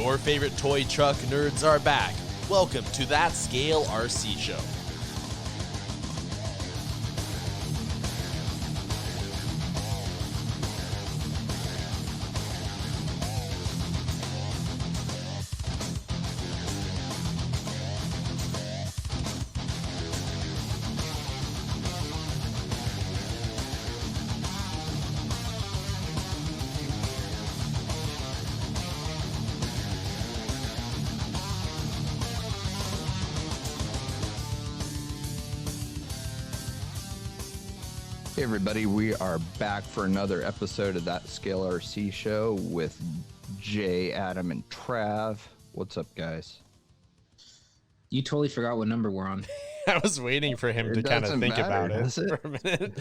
Your favorite toy truck nerds are back. Welcome to That Scale RC Show. Hey everybody, we are back for another episode of That Scale RC Show with Jay, Adam, and Trav. What's up, guys? You totally forgot what number we're on. I was waiting for him to kind of think about it for a minute.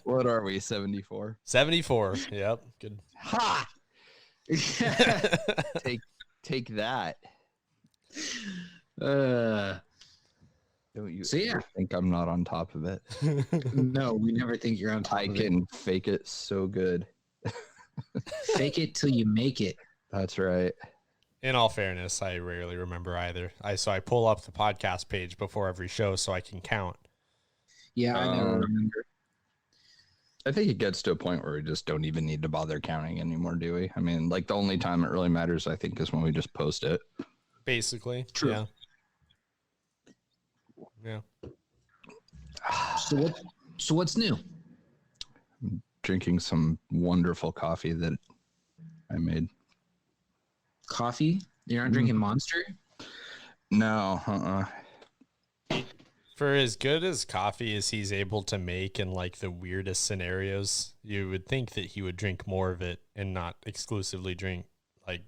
What are we, 74? 74, yep. Good. Ha! Take that. Don't you think I'm not on top of it? No, we never think you're on top of it. I can fake it so good. Fake it till you make it. That's right. In all fairness, I rarely remember either. So I pull up the podcast page before every show so I can count. Yeah, I never remember. I think it gets to a point where we just don't even need to bother counting anymore, do we? I mean, like the only time it really matters, I think, is when we just post it. Basically, true. Yeah. Yeah. So what's new? I'm drinking some wonderful coffee that I made. Coffee? You're not drinking Monster? No, For as good as coffee as he's able to make in like the weirdest scenarios, you would think that he would drink more of it and not exclusively drink like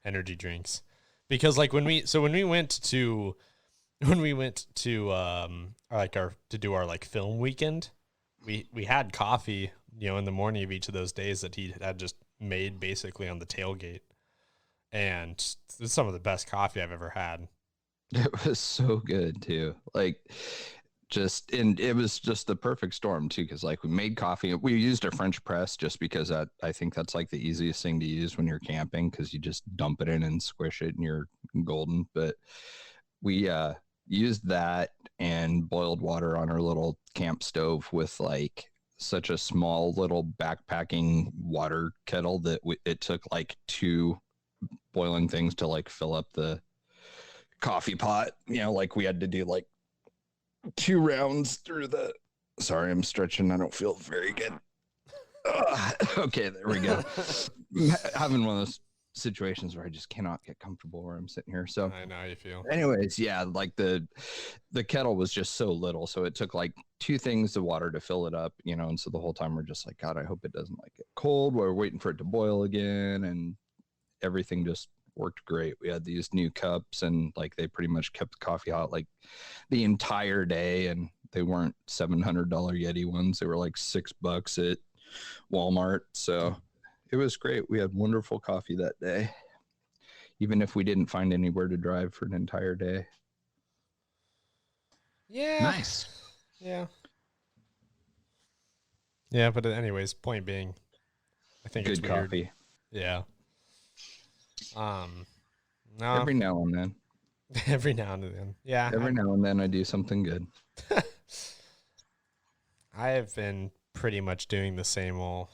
energy drinks. Because like when we went to do our like film weekend, we had coffee, in the morning of each of those days that he had just made basically on the tailgate. And it's some of the best coffee I've ever had. it was so good too. And it was just the perfect storm too, because like we made coffee. We used a French press just because I think that's like the easiest thing to use when you're camping, because you just dump it in and squish it and you're golden. But we used that and boiled water on our little camp stove with like such a small little backpacking water kettle that it took like 2 boiling things to like fill up the coffee pot. Like we had to do like 2 rounds through the. Sorry, I'm stretching. I don't feel very good. Okay, there we go. Having one of those situations where I just cannot get comfortable where I'm sitting here. So I know how you feel. Anyways, yeah, like the kettle was just so little, so it took like 2 things of water to fill it up, and so the whole time we're just like, God, I hope it doesn't like get cold. We're waiting for it to boil again, and everything just worked great. We had these new cups, and like they pretty much kept the coffee hot like the entire day, and they weren't $700 Yeti ones. They were like $6 at Walmart. So it was great. We had wonderful coffee that day, even if we didn't find anywhere to drive for an entire day. Yeah. Nice. Yeah. Yeah, but anyways, point being, I think Good it's weird. coffee. Yeah. No. Every now and then. Every now and then. Yeah. Every now and then I do something good. I have been pretty much doing the same old.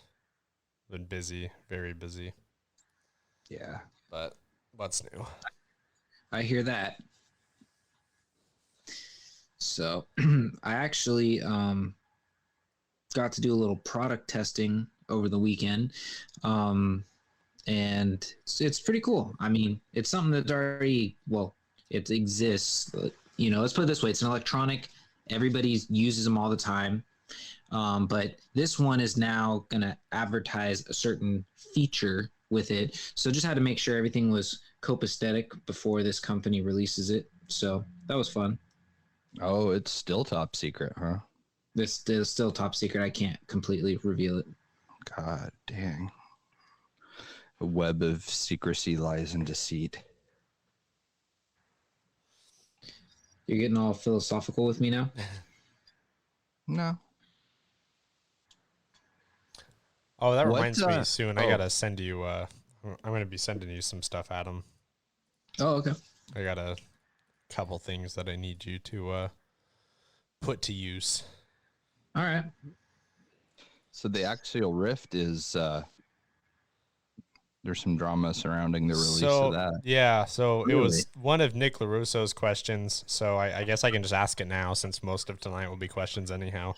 Been busy, very busy. Yeah. But what's new? I hear that. So I actually got to do a little product testing over the weekend. And it's pretty cool. I mean, it's something that's already, it exists. But, let's put it this way. It's an electronic. Everybody uses them all the time. But this one is now going to advertise a certain feature with it. So just had to make sure everything was copacetic before this company releases it. So that was fun. Oh, it's still top secret, huh? This is still top secret. I can't completely reveal it. God dang. A web of secrecy, lies, and deceit. You're getting all philosophical with me now? No. Oh, that reminds me soon. I got to send you I'm going to be sending you some stuff, Adam. Oh, okay. I got a couple things that I need you to put to use. All right. So the Axial Rift is there's some drama surrounding the release of that. Yeah, so Really? it was one of Nick LaRusso's questions. So I guess I can just ask it now since most of tonight will be questions anyhow.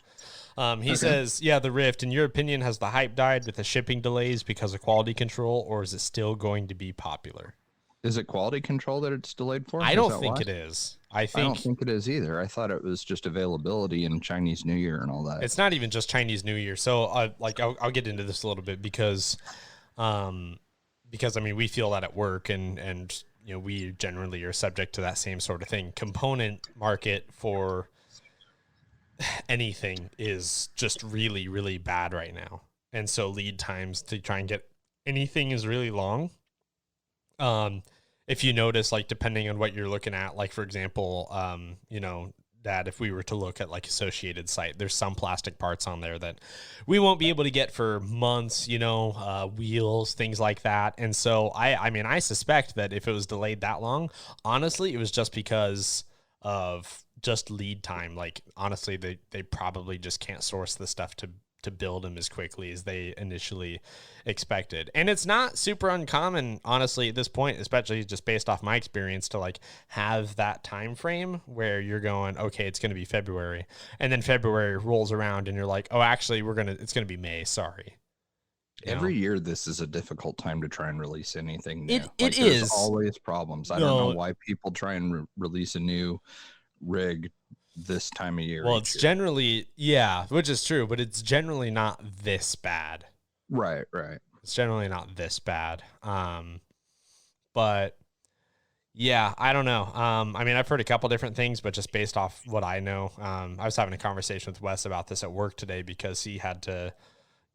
He says, yeah, the Rift, in your opinion, has the hype died with the shipping delays because of quality control, or is it still going to be popular? Is it quality control that it's delayed for? I don't think it is. I don't think it is either. I thought it was just availability and Chinese New Year and all that. It's not even just Chinese New Year. So I'll get into this a little bit because I mean, we feel that at work and you know, we generally are subject to that same sort of thing. Component market for anything is just really, really bad right now. And so lead times to try and get anything is really long. If you notice, like, depending on what you're looking at, like, for example, you know, that if we were to look at like Associated site, there's some plastic parts on there that we won't be able to get for months, you know, wheels, things like that. And so I mean, I suspect that if it was delayed that long, honestly, it was just because of just lead time. Like, honestly, they probably just can't source the stuff to build them as quickly as they initially expected. And it's not super uncommon, honestly, at this point, especially just based off my experience, to like have that time frame where you're going, okay, it's going to be February, and then February rolls around and you're like, oh, actually it's going to be May. Sorry. Every year, this is a difficult time to try and release anything new. It there's is always problems. I don't know why people try and release a new rig this time of year. Well, it's generally, yeah, which is true, but it's generally not this bad. Right. It's generally not this bad. But yeah, I don't know. I mean, I've heard a couple different things, but just based off what I know, I was having a conversation with Wes about this at work today because he had to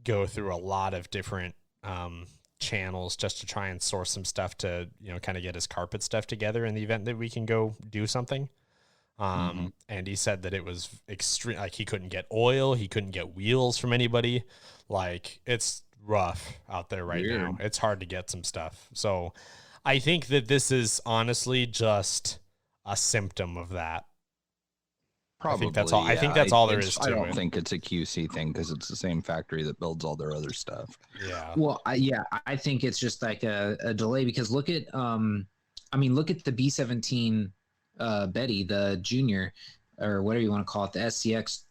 go through a lot of different channels just to try and source some stuff to, you know, kind of get his carpet stuff together in the event that we can go do something. And he said that it was extreme. Like, he couldn't get oil. He couldn't get wheels from anybody. Like, it's rough out there right now. It's hard to get some stuff. So I think that this is honestly just a symptom of that. Probably. I think that's all. Yeah. I think that's all there is to it. I don't think it's a QC thing because it's the same factory that builds all their other stuff. Yeah. Well, I think it's just like a delay because look at look at the B-17 Betty, the junior, or whatever you want to call it, the SCX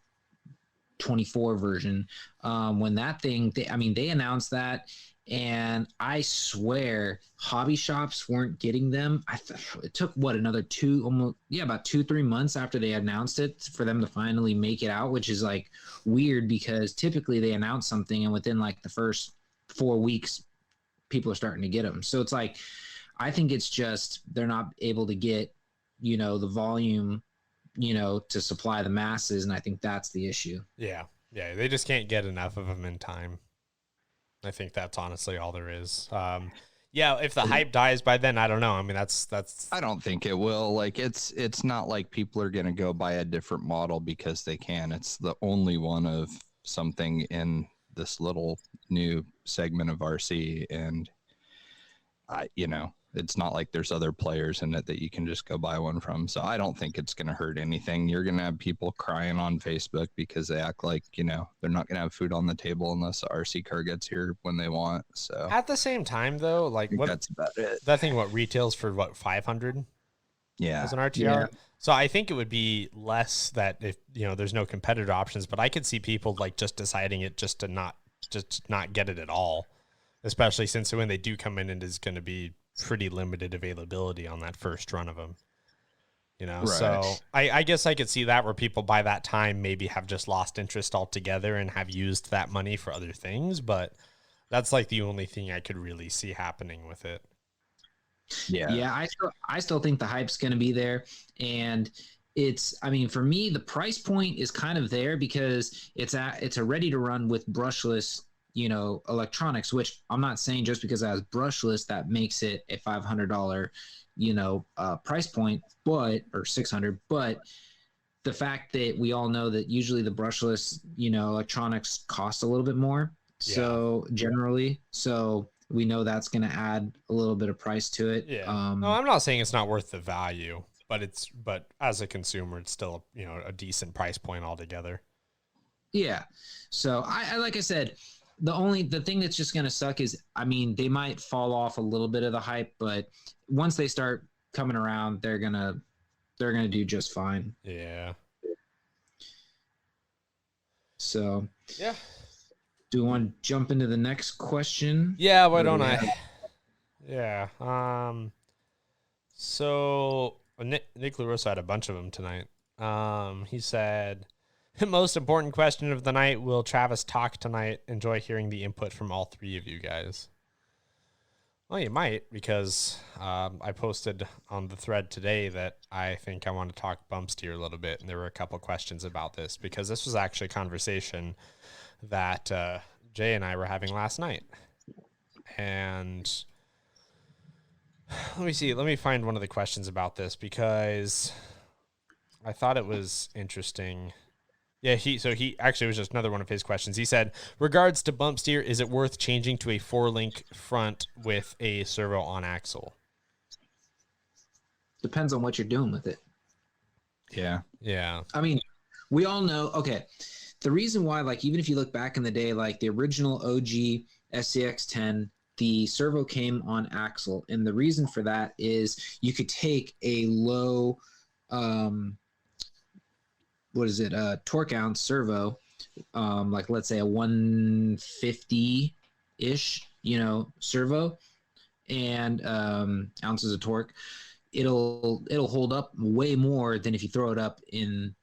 24 version. When that thing, they announced that, and I swear hobby shops weren't getting them. It took another about 2-3 months after they announced it for them to finally make it out, which is like weird because typically they announce something and within like the first 4 weeks, people are starting to get them. So it's like, I think it's just they're not able to get, you know, the volume, you know, to supply the masses, and I think that's the issue. Yeah, they just can't get enough of them in time. I think that's honestly all there is. Yeah, if the hype dies by then, I don't know. I mean, that's. I don't think it will. Like, it's not like people are gonna go buy a different model because they can. It's the only one of something in this little new segment of RC, and it's not like there's other players in it that you can just go buy one from. So I don't think it's going to hurt anything. You're going to have people crying on Facebook because they act like, you know, they're not going to have food on the table unless the RC car gets here when they want. So at the same time, though, like that's about it. That thing, retails for 500? Yeah. As an RTR. Yeah. So I think it would be less that if, you know, there's no competitor options, but I could see people like just deciding it just to not get it at all, especially since when they do come in, it is going to be pretty limited availability on that first run of them, you know. Right. So I guess I could see that where people by that time maybe have just lost interest altogether and have used that money for other things, but that's like the only thing I could really see happening with it. Yeah, I still think the hype's going to be there, and for me, the price point is kind of there because it's a ready to run with brushless, you know, electronics, which I'm not saying just because it has brushless that makes it a $500, you know, price point, or $600. But the fact that we all know that usually the brushless, you know, electronics cost a little bit more. Yeah. So generally, we know that's going to add a little bit of price to it. Yeah. No, I'm not saying it's not worth the value, but as a consumer, it's still, a decent price point altogether. Yeah. So I like I said, the thing that's just going to suck is, I mean, they might fall off a little bit of the hype, but once they start coming around, they're going to do just fine. Yeah. So, yeah. Do we want to jump into the next question? Yeah, why don't I? Yeah. So Nick LaRosa had a bunch of them tonight. He said, most important question of the night, will Travis talk tonight? Enjoy hearing the input from all three of you guys. Well, you might, because I posted on the thread today that I think I want to talk bump steer a little bit, and there were a couple questions about this, because this was actually a conversation that Jay and I were having last night. And let me see. Let me find one of the questions about this, because I thought it was interesting. Yeah, he actually was just another one of his questions. He said, regards to bump steer, is it worth changing to a 4-link front with a servo on axle? Depends on what you're doing with it. Yeah. Yeah. I mean, we all know, okay, the reason why, like, even if you look back in the day, like the original OG SCX10, the servo came on axle. And the reason for that is you could take a low, torque ounce servo, like let's say a 150-ish, servo, and ounces of torque. It'll hold up way more than if you throw it up in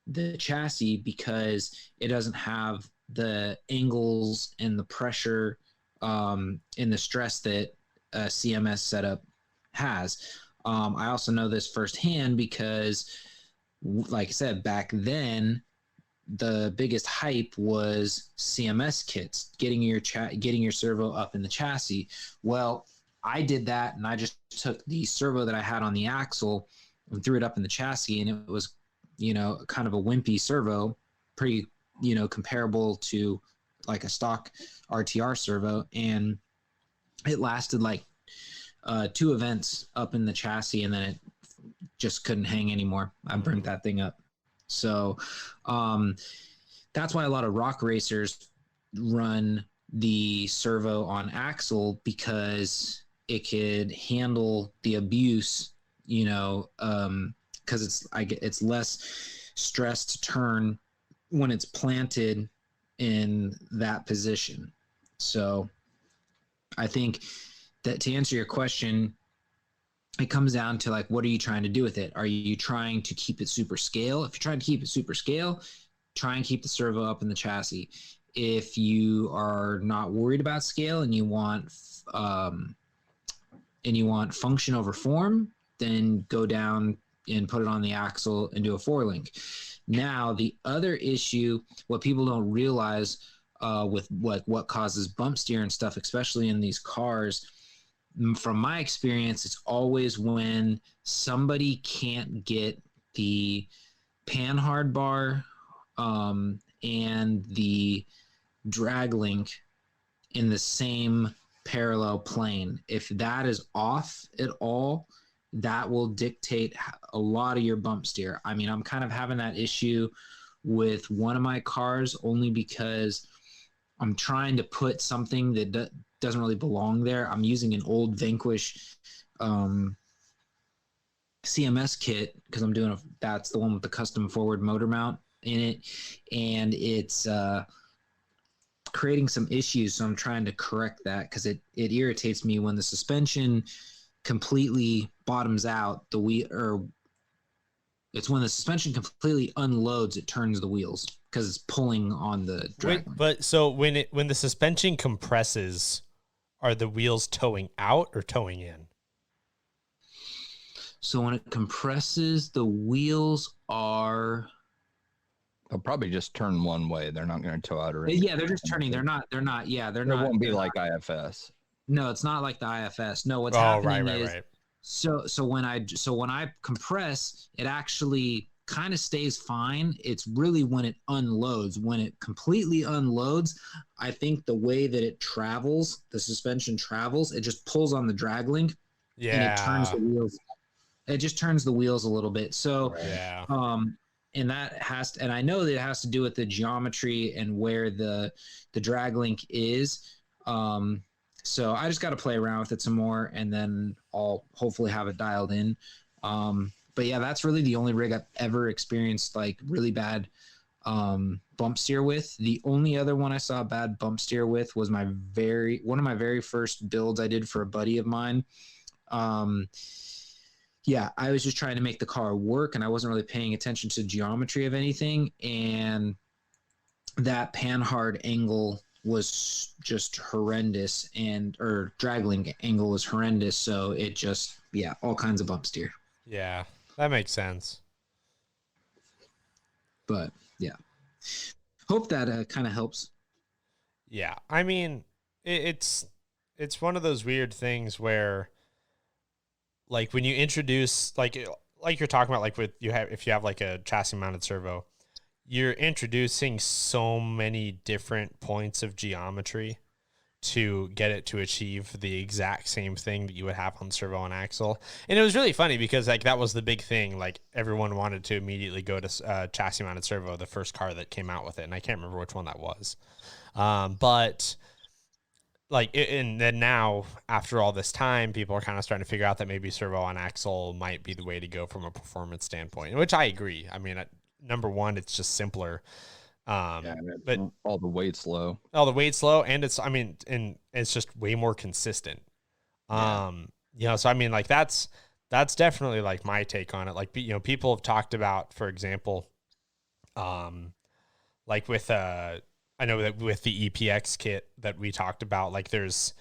the chassis, because it doesn't have the angles and the pressure and the stress that a CMS setup has. I also know this firsthand because, like I said, back then, the biggest hype was CMS kits, getting your servo up in the chassis. Well, I did that, and I just took the servo that I had on the axle and threw it up in the chassis, and it was, kind of a wimpy servo, pretty, comparable to like a stock RTR servo, and it lasted like 2 events up in the chassis, and then it just couldn't hang anymore. I burnt that thing up. So that's why a lot of rock racers run the servo on axle, because it could handle the abuse, because it's less stress to turn when it's planted in that position. So I think that, to answer your question, it comes down to, like, what are you trying to do with it? Are you trying to keep it super scale? If you're trying to keep it super scale, try and keep the servo up in the chassis. If you are not worried about scale and you want function over form, then go down and put it on the axle and do a 4-link. Now, the other issue, what people don't realize with what causes bump steer and stuff, especially in these cars, from my experience, it's always when somebody can't get the pan hard bar and the drag link in the same parallel plane. If that is off at all, that will dictate a lot of your bump steer. I mean, I'm kind of having that issue with one of my cars, only because I'm trying to put something that doesn't really belong there. I'm using an old Vanquish CMS kit, because that's the one with the custom forward motor mount in it, and it's creating some issues. So I'm trying to correct that, because it irritates me when the suspension completely bottoms out it's when the suspension completely unloads, it turns the wheels, because it's pulling on the drag. Wait, but so when the suspension compresses, are the wheels towing out or towing in? So when it compresses, the wheels are... They'll probably just turn one way. They're not going to tow out or anything. Yeah, they're just turning. They're not. Yeah, they're not. It won't be like IFS. No, it's not like the IFS. No, what's happening is... Right. So when I compress, it actually kind of stays fine. It's really when it unloads. When it completely unloads, I think the way that it travels, the suspension travels, it just pulls on the drag link and it turns Yeah. the wheels. It just turns the wheels a little bit. So, Yeah. and that has to, and I know that it has to do with the geometry and where the drag link is. So I just got to play around with it some more, and then I'll hopefully have it dialed in. But yeah, that's really the only rig I've ever experienced like really bad bump steer with. The only other one I saw bad bump steer with was one of my very first builds I did for a buddy of mine. Yeah, I was just trying to make the car work, and I wasn't really paying attention to geometry of anything, and that panhard angle was just horrendous, or drag link angle was horrendous, so it just, yeah, all kinds of bump steer. Yeah, that makes sense. But yeah, hope that kind of helps. Yeah, I mean, it's one of those weird things where, like, when you introduce, like you're talking about, like if you have like a chassis mounted servo, you're introducing so many different points of geometry to get it to achieve the exact same thing that you would have on servo and axle. And it was really funny because like that was the big thing. Like everyone wanted to immediately go to chassis mounted servo, the first car that came out with it. And I can't remember which one that was. But like, and then now after all this time, people are kind of starting to figure out that maybe servo on axle might be the way to go from a performance standpoint, which I agree. I mean, number one, it's just simpler. But all the weight's low. And it's just way more consistent. So I mean, like that's definitely like my take on it. Like, people have talked about, for example, like with I know that with the EPX kit that we talked about, like there's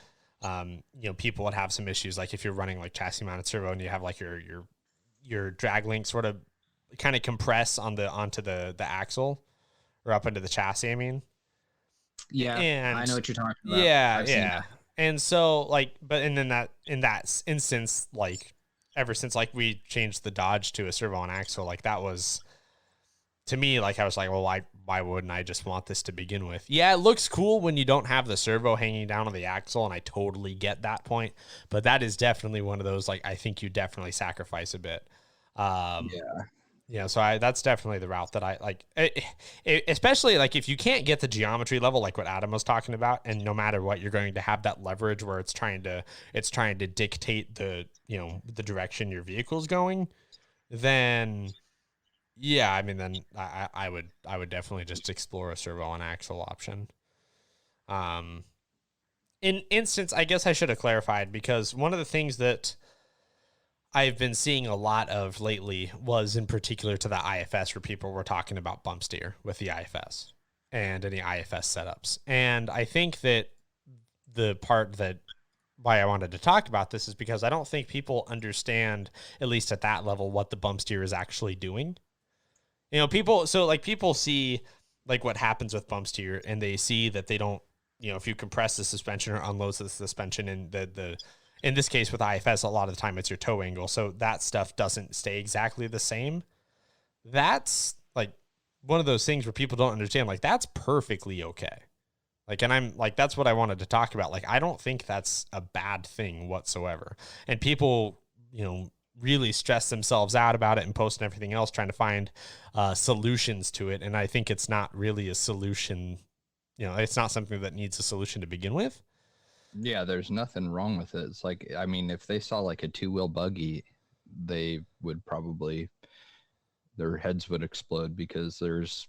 people would have some issues, like if you're running like chassis mounted servo and you have like your drag link sort of kind of compress onto the axle or up into the chassis, I mean. Yeah, and I know what you're talking about. Yeah. And so like, but and then in that instance, like ever since like we changed the Dodge to a servo on axle, like that was, to me, like I was like, well, why wouldn't I just want this to begin with? Yeah, it looks cool when you don't have the servo hanging down on the axle, and I totally get that point. But that is definitely one of those, like, I think you definitely sacrifice a bit. So that's definitely the route that I like, especially like if you can't get the geometry level, like what Adam was talking about, and no matter what, you're going to have that leverage where it's trying to dictate the direction your vehicle's going, then yeah, I mean, then I would definitely just explore a servo on axle option. In instance, I guess I should have clarified, because one of the things that I've been seeing a lot of lately was in particular to the IFS, where people were talking about bump steer with the IFS and any IFS setups. And I think that the part that why I wanted to talk about this is because I don't think people understand, at least at that level, what the bump steer is actually doing. People see like what happens with bump steer, and they see that they don't, if you compress the suspension or unload the suspension, and in this case with IFS, a lot of the time it's your toe angle, so that stuff doesn't stay exactly the same. That's like one of those things where people don't understand, like that's perfectly okay. Like, and I'm like, that's what I wanted to talk about. Like, I don't think that's a bad thing whatsoever. And people, really stress themselves out about it and post and everything else, trying to find solutions to it. And I think it's not really a solution. It's not something that needs a solution to begin with. Yeah, there's nothing wrong with it. It's like, I mean, if they saw like a 2-wheel buggy, they would probably, their heads would explode, because there's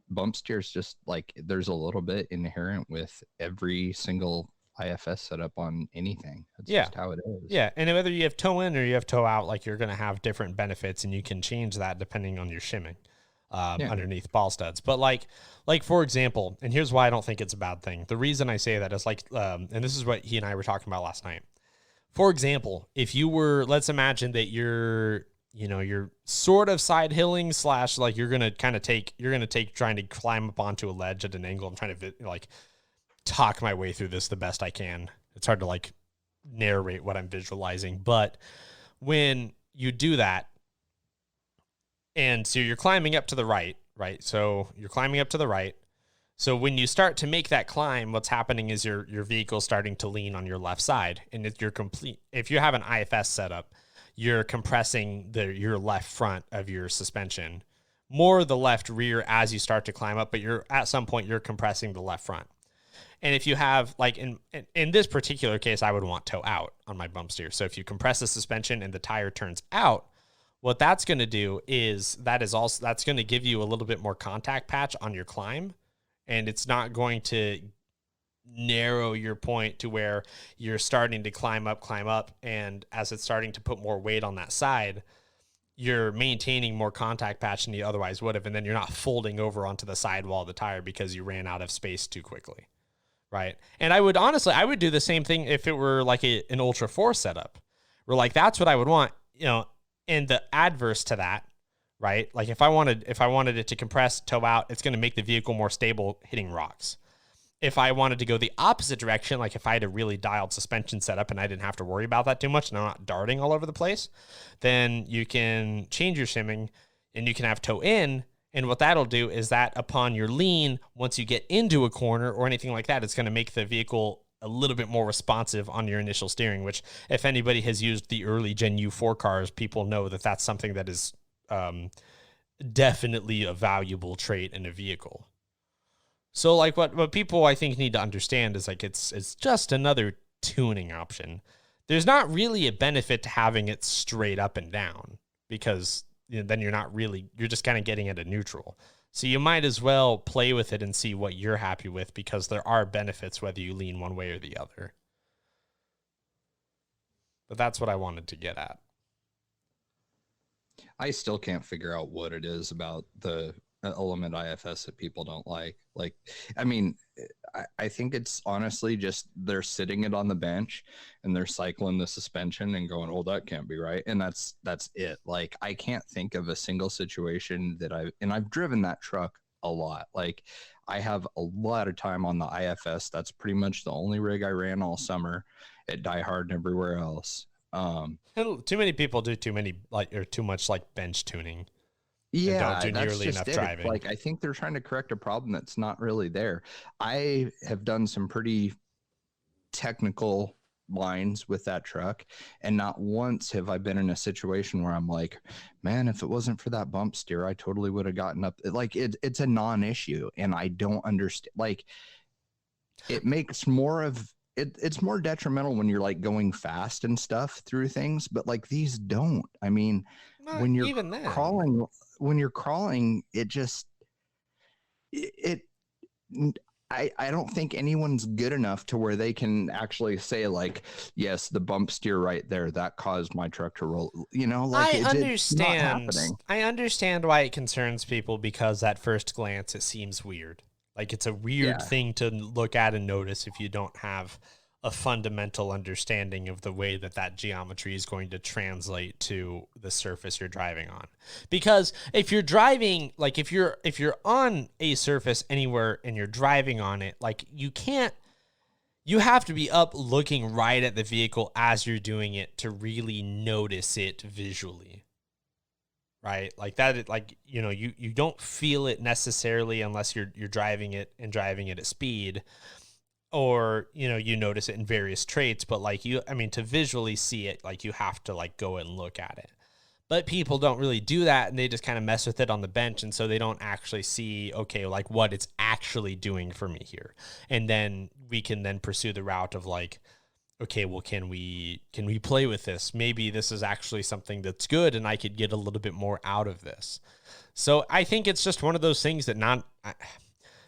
bump steers, just like there's a little bit inherent with every single IFS setup on anything. That's just how it is. Yeah, and whether you have toe in or you have toe out, like you're going to have different benefits, and you can change that depending on your shimming underneath ball studs. But like for example, and here's why I don't think it's a bad thing. The reason I say that is like, and this is what he and I were talking about last night. For example, if you were, let's imagine that you're sort of side hilling / like you're going to take trying to climb up onto a ledge at an angle. I'm trying to like talk my way through this the best I can. It's hard to like narrate what I'm visualizing, but when you do that, And so you're climbing up to the right, right? So you're climbing up to the right. So when you start to make that climb, what's happening is your vehicle starting to lean on your left side, and if you have an IFS setup, you're compressing your left front of your suspension, more the left rear as you start to climb up, but at some point you're compressing the left front. And if you have, like, in this particular case, I would want toe out on my bump steer. So if you compress the suspension and the tire turns out, what that's going to do is that's going to give you a little bit more contact patch on your climb, and it's not going to narrow your point to where you're starting to climb up, and as it's starting to put more weight on that side, you're maintaining more contact patch than you otherwise would have, and then you're not folding over onto the sidewall of the tire because you ran out of space too quickly, right? And I would do the same thing if it were like an Ultra 4 setup, where, like, that's what I would want, and the adverse to that, right? Like if I wanted it to compress, toe out, it's going to make the vehicle more stable hitting rocks. If I wanted to go the opposite direction, like if I had a really dialed suspension setup and I didn't have to worry about that too much and I'm not darting all over the place, then you can change your shimming and you can have toe in. And what that'll do is that upon your lean, once you get into a corner or anything like that, it's going to make the vehicle a little bit more responsive on your initial steering, which if anybody has used the early Gen U4 cars, people know that that's something that is definitely a valuable trait in a vehicle. So, like, what people, I think, need to understand is, like, it's just another tuning option. There's not really a benefit to having it straight up and down because then you're just kind of getting it at neutral. So you might as well play with it and see what you're happy with, because there are benefits whether you lean one way or the other. But that's what I wanted to get at. I still can't figure out what it is about the Element IFS that people don't like. Like, I mean, I think it's honestly just they're sitting it on the bench and they're cycling the suspension and going, oh, that can't be right. And that's it. Like, I can't think of a single situation that I've driven that truck a lot. Like, I have a lot of time on the IFS. That's pretty much the only rig I ran all summer at Die Hard and everywhere else. Too many people do too much like bench tuning. Yeah, don't do that's nearly just enough it. driving. Like, I think they're trying to correct a problem that's not really there. I have done some pretty technical lines with that truck, and not once have I been in a situation where I'm like, man, if it wasn't for that bump steer, I totally would have gotten up. Like, it's a non-issue, and I don't understand. Like, it makes more of it. It's more detrimental when you're like going fast and stuff through things, but like these don't. I mean, when you're even then. crawling, it just I don't think anyone's good enough to where they can actually say, like, yes, the bump steer right there, that caused my truck to roll. Like, I understand. It's not happening. I understand why it concerns people, because at first glance it seems weird. Like, it's a weird thing to look at and notice if you don't have a fundamental understanding of the way that geometry is going to translate to the surface you're driving on. Because if you're driving, like if you're on a surface anywhere and you're driving on it, like you have to be up looking right at the vehicle as you're doing it to really notice it visually. Right? Like that, like, you don't feel it necessarily unless you're driving it at speed. Or, you notice it in various traits, but to visually see it, like, you have to like go and look at it. But people don't really do that, and they just kind of mess with it on the bench, and so they don't actually see, okay, like what it's actually doing for me here. And then we can then pursue the route of like, okay, well, can we play with this? Maybe this is actually something that's good, and I could get a little bit more out of this. So I think it's just one of those things that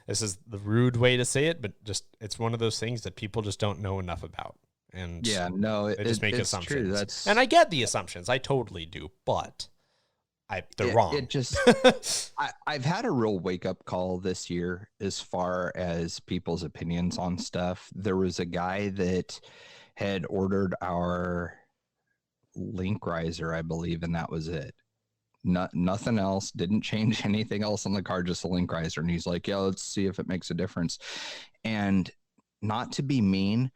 this is the rude way to say it, but just it's one of those things that people just don't know enough about. And yeah, no, they just make it's assumptions. True. And I get the assumptions. I totally do, but they're wrong. It just I've had a real wake up call this year as far as people's opinions on stuff. There was a guy that had ordered our link riser, I believe, and that was it. Nothing else, didn't change anything else on the car, just a link riser. And he's like, yeah, let's see if it makes a difference. And not to be mean,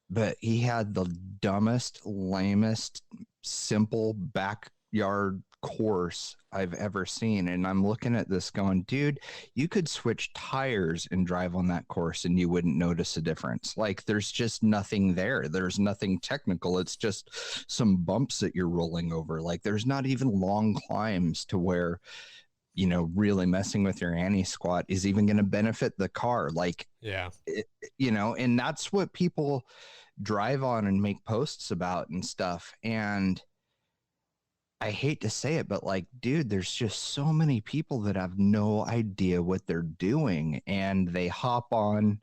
but he had the dumbest, lamest, simple back yard course I've ever seen. And I'm looking at this going, dude, you could switch tires and drive on that course and you wouldn't notice a difference. Like there's just nothing there. There's nothing technical. It's just some bumps that you're rolling over. Like there's not even long climbs to where, you know, really messing with your anti-squat is even going to benefit the car. Like, Yeah. You know, and that's what people drive on and make posts about and stuff. And I hate to say it, but like, dude, there's just so many people that have no idea what they're doing. And they hop on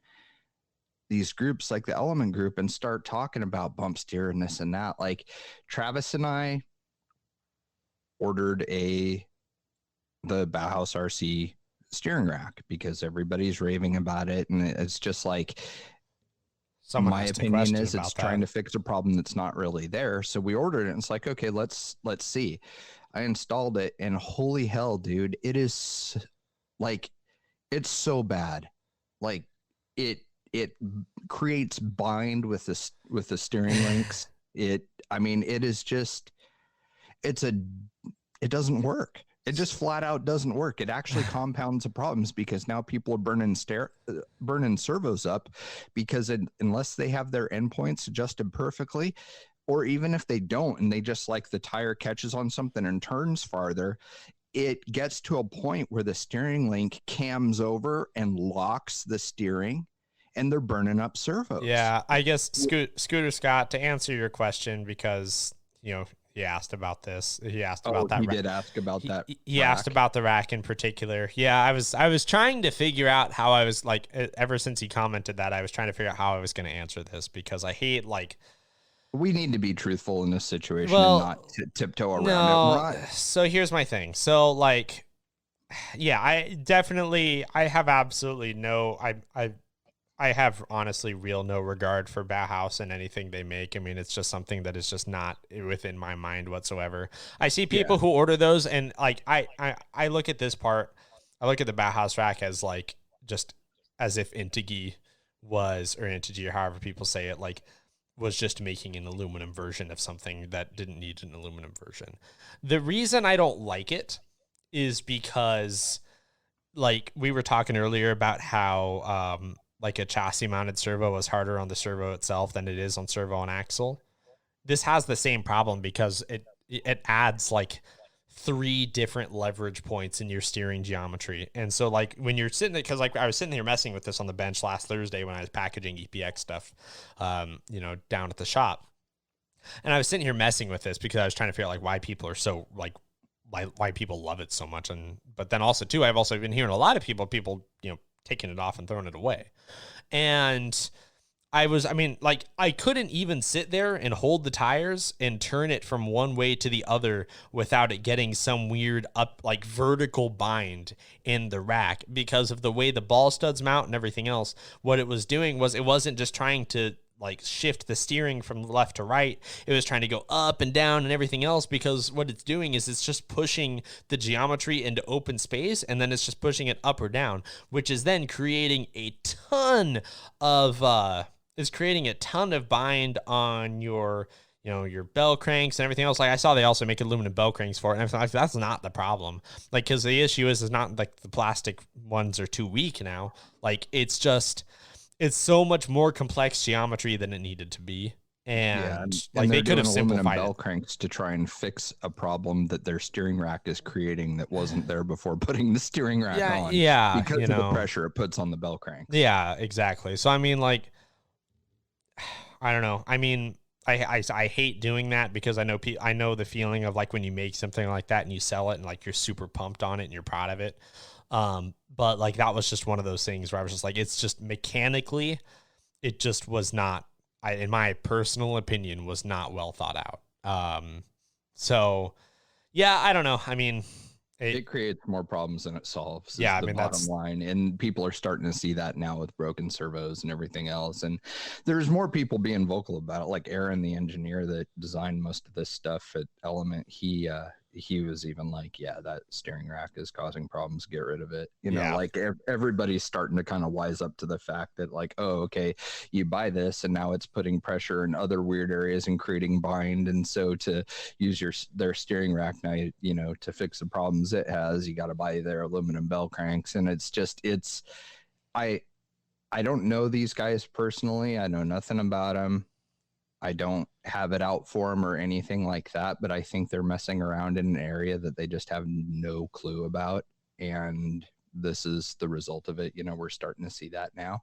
these groups like the Element group and start talking about bump steer and this and that. Like Travis and I ordered the Bauhaus RC steering rack because everybody's raving about it. And it's just like, my opinion is it's trying to fix a problem that's not really there. So we ordered it and it's like, okay, let's see. I installed it and holy hell, dude, it is like, it's so bad. Like it creates bind with the steering links. It is just, it doesn't work. It just flat out doesn't work. It actually compounds the problems because now people are burning servos up because unless they have their endpoints adjusted perfectly, or even if they don't and they just like the tire catches on something and turns farther, it gets to a point where the steering link cams over and locks the steering and they're burning up servos. Yeah, I guess Scooter Scott, to answer your question, because, you know, he asked about this. He asked about that. He did ask about that. He asked about the rack in particular. Yeah, I was trying to figure out how I was like, ever since he commented that, I was trying to figure out how I was going to answer this because I hate like. We need to be truthful in this situation and not tiptoe around it. Right. So here's my thing. So like, yeah, I have absolutely no, I have honestly no regard for Bauhaus and anything they make. I mean, it's just something that is just not within my mind whatsoever. I see people who order those and like, I look at this part, I look at the Bauhaus rack as like, just as if Intigi was, or Intigi or however people say it, like was just making an aluminum version of something that didn't need an aluminum version. The reason I don't like it is because like we were talking earlier about how, like a chassis mounted servo is harder on the servo itself than it is on servo and axle. This has the same problem because it adds like 3 different leverage points in your steering geometry. And so like when you're sitting there, cause like I was sitting here messing with this on the bench last Thursday when I was packaging EPX stuff, you know, down at the shop. And I was sitting here messing with this because I was trying to figure out like why people are so like, why people love it so much. But then also too, I've also been hearing a lot of people, you know, taking it off and throwing it away. And I couldn't even sit there and hold the tires and turn it from one way to the other without it getting some weird up, like vertical bind in the rack because of the way the ball studs mount and everything else. What it was doing was it wasn't just trying to like shift the steering from left to right. It was trying to go up and down and everything else because what it's doing is it's just pushing the geometry into open space and then it's just pushing it up or down, which is then creating a ton of bind on your, you know, your bell cranks and everything else. Like I saw they also make aluminum bell cranks for it and everything. Like that's not the problem. Like, cause the issue is not like the plastic ones are too weak now. Like it's so much more complex geometry than it needed to be. And like they could have simplified bell cranks to try and fix a problem that their steering rack is creating that wasn't there before putting the steering rack on. Yeah. Because of the pressure it puts on the bell crank. Yeah, exactly. So, I mean, like, I don't know. I mean, I hate doing that because I know the feeling of like when you make something like that and you sell it and like you're super pumped on it and you're proud of it. But like that was just one of those things where I was just like, it's just mechanically, it just was not, in my personal opinion, was not well thought out. So yeah, I don't know. I mean, it creates more problems than it solves. Yeah, I mean, that's bottom line, and people are starting to see that now with broken servos and everything else. And there's more people being vocal about it. Like Aaron, the engineer that designed most of this stuff at Element, he he was even like, yeah, that steering rack is causing problems, get rid of it. Yeah. Like everybody's starting to kind of wise up to the fact that like, oh, okay, you buy this and now it's putting pressure in other weird areas and creating bind. And so to use their steering rack now, to fix the problems it has, you got to buy their aluminum bell cranks. And I don't know these guys personally. I know nothing about them. I don't have it out for them or anything like that, but I think they're messing around in an area that they just have no clue about. And this is the result of it. We're starting to see that now.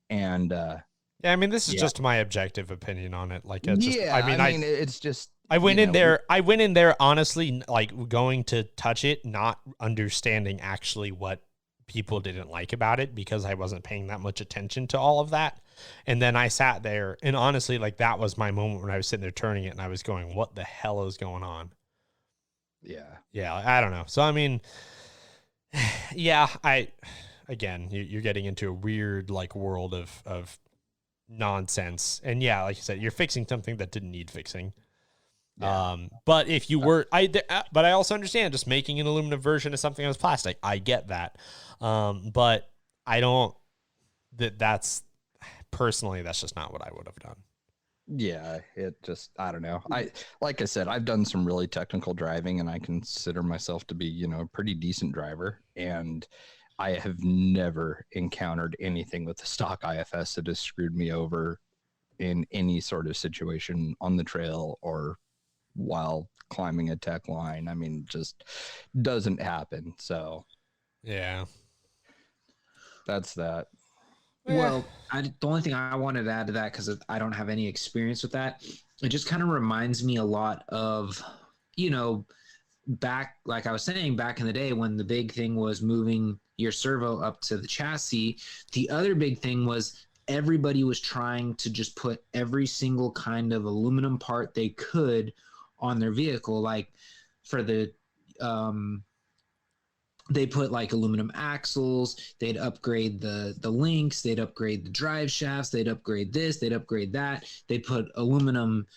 And yeah, I mean, this is just my objective opinion on it. Like, it's just, it's just, I went in there honestly, like going to touch it, not understanding actually what people didn't like about it, because I wasn't paying that much attention to all of that. And then I sat there, and honestly, like, that was my moment when I was sitting there turning it and I was going, what the hell is going on? Yeah, I don't know. So I mean, yeah, again, you're getting into a weird like world of nonsense. And yeah, like you said, you're fixing something that didn't need fixing. Yeah. But if you were, but I also understand just making an aluminum version of something that's plastic. I get that. But I don't, that's personally, that's just not what I would have done. Yeah, I don't know. Like I said, I've done some really technical driving, and I consider myself to be, a pretty decent driver. And I have never encountered anything with the stock IFS that has screwed me over in any sort of situation on the trail or while climbing a tech line. I mean, just doesn't happen. So yeah, that's that. Well, the only thing I wanted to add to that, because I don't have any experience with that, it just kind of reminds me a lot of, back, like I was saying, back in the day when the big thing was moving your servo up to the chassis. The other big thing was everybody was trying to just put every single kind of aluminum part they could on their vehicle. Like for the they put like aluminum axles, they'd upgrade the links, they'd upgrade the drive shafts, they'd upgrade this, they'd upgrade that. They put aluminum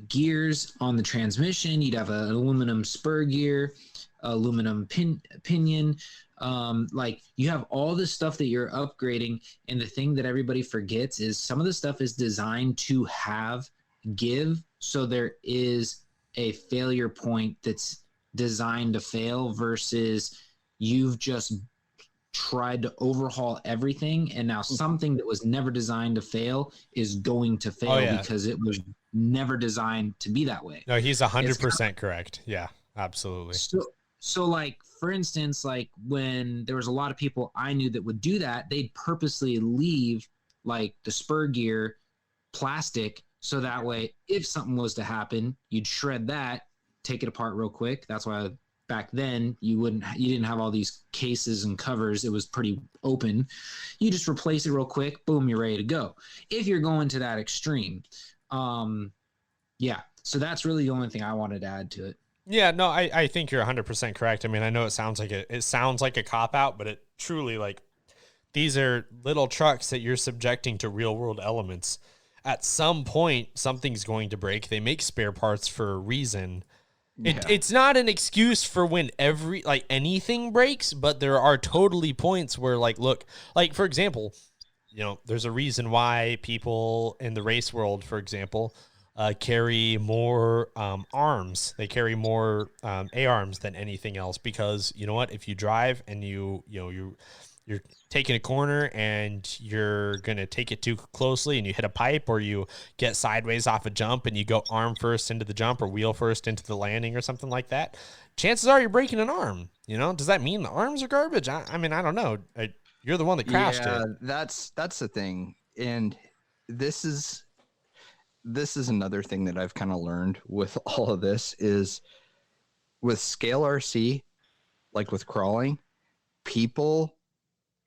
gears on the transmission. You'd have an aluminum spur gear, aluminum pinion. Like you have all this stuff that you're upgrading. And the thing that everybody forgets is some of the stuff is designed to have give. So there is a failure point that's designed to fail versus you've just tried to overhaul everything, and now something that was never designed to fail is going to fail because it was never designed to be that way. No, he's 100% correct. Yeah, absolutely. So like, for instance, like when there was a lot of people I knew that would do that, they'd purposely leave like the spur gear plastic, so that way if something was to happen, you'd shred that, take it apart real quick. That's why back then you didn't have all these cases and covers. It was pretty open. You just replace it real quick, boom, you're ready to go. If you're going to that extreme. Yeah. So that's really the only thing I wanted to add to it. Yeah, no, I think you're 100% correct. I mean, I know it sounds like a cop out, but it truly, like, these are little trucks that you're subjecting to real world elements. At some point, something's going to break. They make spare parts for a reason. It's not an excuse for when anything breaks, but there are totally points where, like, look, like, for example, there's a reason why people in the race world, for example, carry more arms. They carry more A-arms than anything else, because you know what? If you drive and you're taking a corner and you're going to take it too closely and you hit a pipe, or you get sideways off a jump and you go arm first into the jump or wheel first into the landing or something like that, chances are you're breaking an arm. Does that mean the arms are garbage? I mean, I don't know. You're the one that crashed it. That's the thing. And this is another thing that I've kind of learned with all of this is with scale RC, like with crawling, people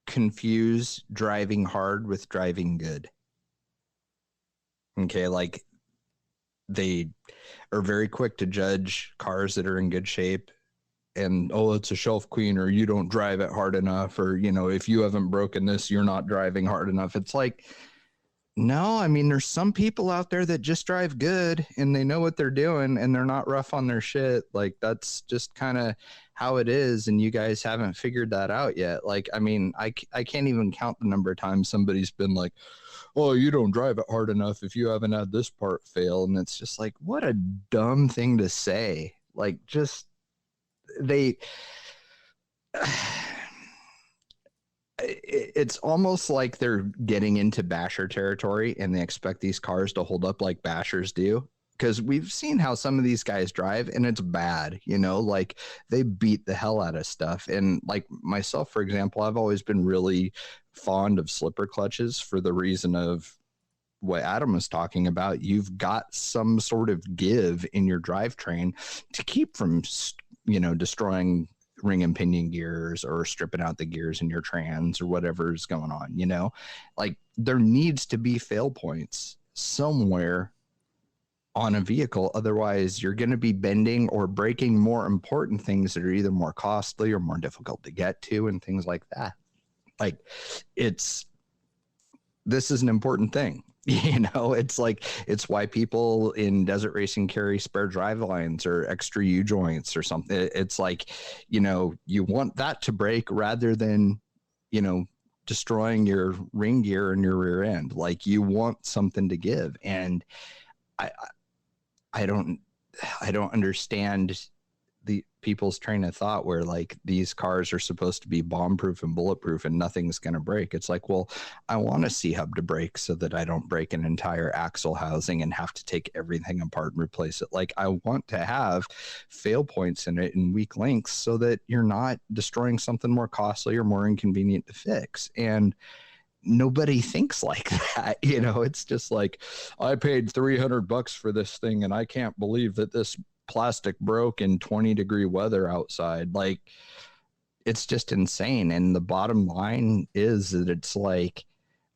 confuse driving hard with driving good. Okay, like they are very quick to judge cars that are in good shape and, oh, it's a shelf queen, or you don't drive it hard enough, or if you haven't broken this, you're not driving hard enough. It's like, No, I mean, there's some people out there that just drive good and they know what they're doing and they're not rough on their shit. Like, that's just kind of how it is. And you guys haven't figured that out yet. Like, I mean, I can't even count the number of times somebody's been like, oh, you don't drive it hard enough if you haven't had this part fail. And it's just like, what a dumb thing to say. Like, just they. It's almost like they're getting into basher territory and they expect these cars to hold up like bashers do, because we've seen how some of these guys drive and it's bad, you know, like they beat the hell out of stuff. And like myself, for example, I've always been really fond of slipper clutches for the reason of what Adam was talking about. You've got some sort of give in your drivetrain to keep from, you know, destroying ring and pinion gears or stripping out the gears in your trans or whatever's going on, you know, like there needs to be fail points somewhere on a vehicle. Otherwise you're going to be bending or breaking more important things that are either more costly or more difficult to get to and things like that. Like this is an important thing. You know, it's like, it's why people in desert racing carry spare drive lines or extra U joints or something. It's like, you know, you want that to break rather than, you know, destroying your ring gear and your rear end. Like you want something to give. And I don't understand the people's train of thought where like these cars are supposed to be bomb proof and bulletproof and nothing's going to break. It's like, well, I want a C-hub to break so that I don't break an entire axle housing and have to take everything apart and replace it. Like I want to have fail points in it and weak links so that you're not destroying something more costly or more inconvenient to fix. And nobody thinks like that. You know, it's just like, I paid $300 for this thing and I can't believe that this plastic broke in 20-degree weather outside. Like it's just insane. And the bottom line is that it's like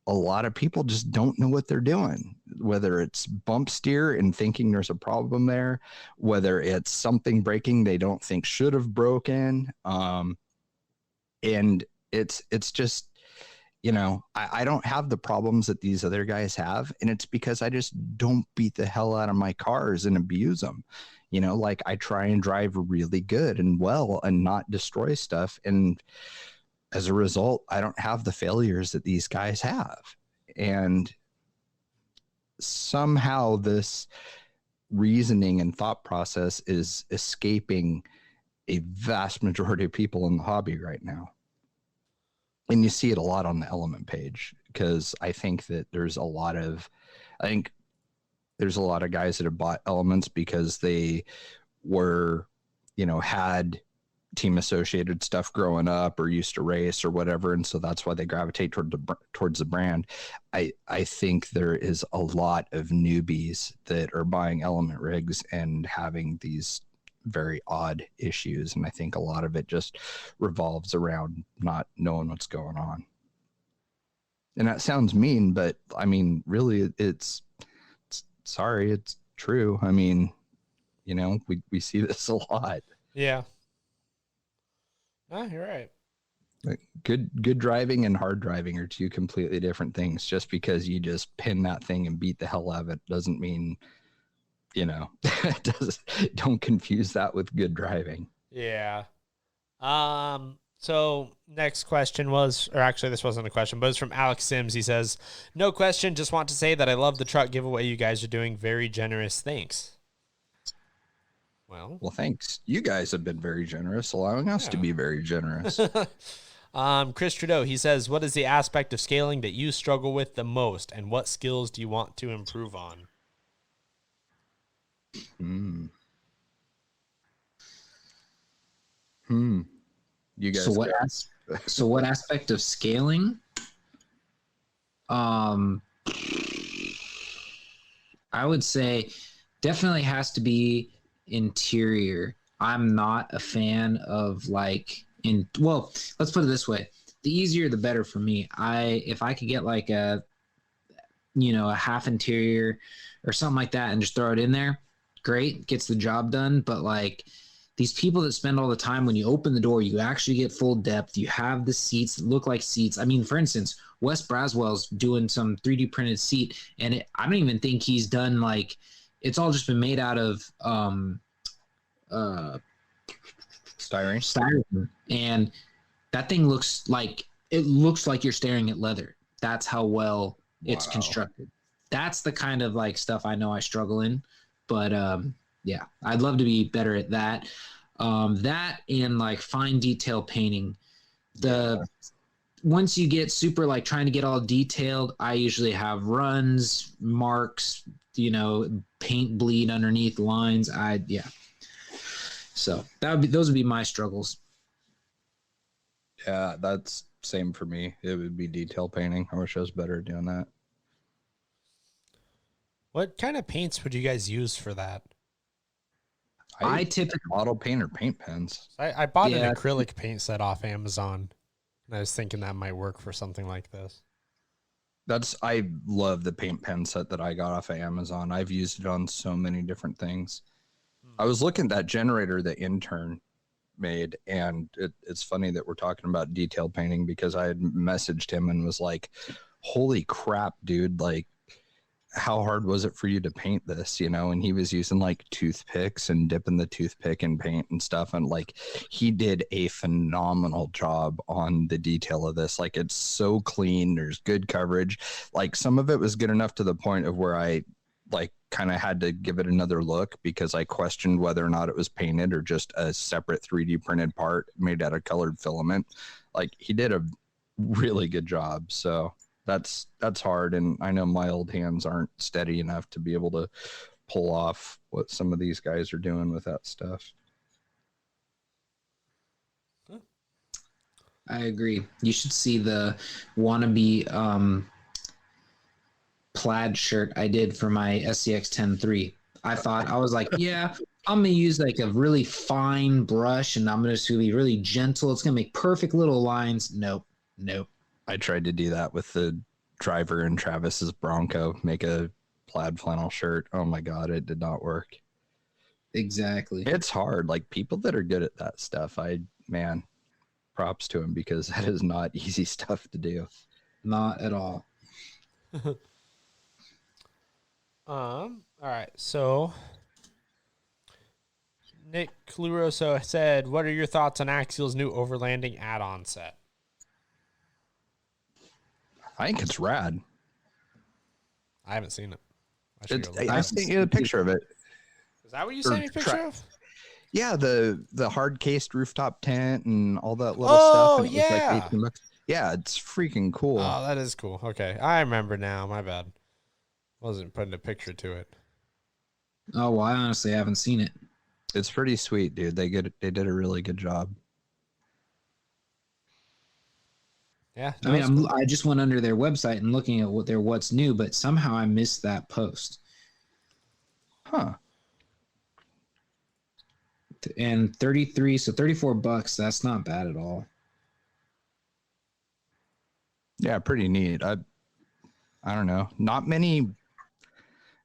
a lot of people just don't know what they're doing, whether it's bump steer and thinking there's a problem there, whether it's something breaking they don't think should have broken. And it's just, you know, I don't have the problems that these other guys have. And it's because I just don't beat the hell out of my cars and abuse them. You know, like I try and drive really good and well and not destroy stuff. And as a result, I don't have the failures that these guys have. And somehow this reasoning and thought process is escaping a vast majority of people in the hobby right now. And you see it a lot on the Element page, because I think that there's a lot of guys that have bought Elements because they were, you know, had team associated stuff growing up or used to race or whatever. And so that's why they gravitate towards the brand. I think there is a lot of newbies that are buying Element rigs and having these very odd issues. And I think a lot of it just revolves around not knowing what's going on. And that sounds mean, but I mean, really it's sorry, it's true. I mean, you know, we see this a lot. Yeah. You're right. Like good driving and hard driving are two completely different things. Just because you just pin that thing and beat the hell out of it doesn't mean, you know, don't confuse that with good driving. Yeah. So next question was, or actually this wasn't a question, but it's from Alex Sims. He says, no question, just want to say that I love the truck giveaway you guys are doing. Very generous. Thanks. Well, thanks. You guys have been very generous, allowing us to be very generous. Chris Trudeau, he says, what is the aspect of scaling that you struggle with the most, and what skills do you want to improve on? You guys. So what aspect of scaling? I would say definitely has to be interior. I'm not a fan of let's put it this way. The easier, the better for me. If I could get like a half interior or something like that and just throw it in there, great, gets the job done. But like these people that spend all the time, when you open the door, you actually get full depth. You have the seats that look like seats. I mean, for instance, Wes Braswell's doing some 3D printed seat, and I don't even think he's done like, it's all just been made out of styrene, and that thing looks like you're staring at leather. That's how well it's constructed. That's the kind of like stuff I know I struggle in, but yeah, I'd love to be better at that. That and like fine detail painting. Once you get super like trying to get all detailed, I usually have runs, marks, paint bleed underneath lines. So those would be my struggles. Yeah, that's same for me. It would be detail painting. I wish I was better at doing that. What kind of paints would you guys use for that? I typically model paint or paint pens. I bought an acrylic paint set off Amazon, and I was thinking that might work for something like this. I love the paint pen set that I got off of Amazon. I've used it on so many different things. I was looking at that generator the intern made, and it's funny that we're talking about detail painting, because I had messaged him and was like, holy crap, dude, like, how hard was it for you to paint this, and he was using like toothpicks and dipping the toothpick in paint and stuff, and like he did a phenomenal job on the detail of this. Like, it's so clean, there's good coverage. Like, some of it was good enough to the point of where I like kind of had to give it another look, because I questioned whether or not it was painted or just a separate 3D printed part made out of colored filament. Like, he did a really good job. So that's hard, and I know my old hands aren't steady enough to be able to pull off what some of these guys are doing with that stuff. I agree. You should see the wannabe plaid shirt I did for my SCX 10-3. I was like, yeah, I'm gonna use like a really fine brush, and I'm just gonna be really gentle. It's gonna make perfect little lines. Nope. I tried to do that with the driver in Travis's Bronco, make a plaid flannel shirt. Oh my God, it did not work. Exactly. It's hard. Like, people that are good at that stuff, props to them, because that is not easy stuff to do. Not at all. All right. So Nick Cluroso said, what are your thoughts on Axial's new overlanding add-on set? I think it's rad. I haven't seen it. I sent you a picture of it. Is that what you sent me a picture of? Yeah, the hard cased rooftop tent and all that little stuff. And yeah. It was like $18. Yeah, it's freaking cool. Oh, that is cool. Okay, I remember now. My bad. Wasn't putting a picture to it. Oh, well, I honestly haven't seen it. It's pretty sweet, dude. They did a really good job. Yeah, I mean, I just went under their website and looking at what's new, but somehow I missed that post. Huh. And 33, so $34. That's not bad at all. Yeah, pretty neat. I don't know. Not many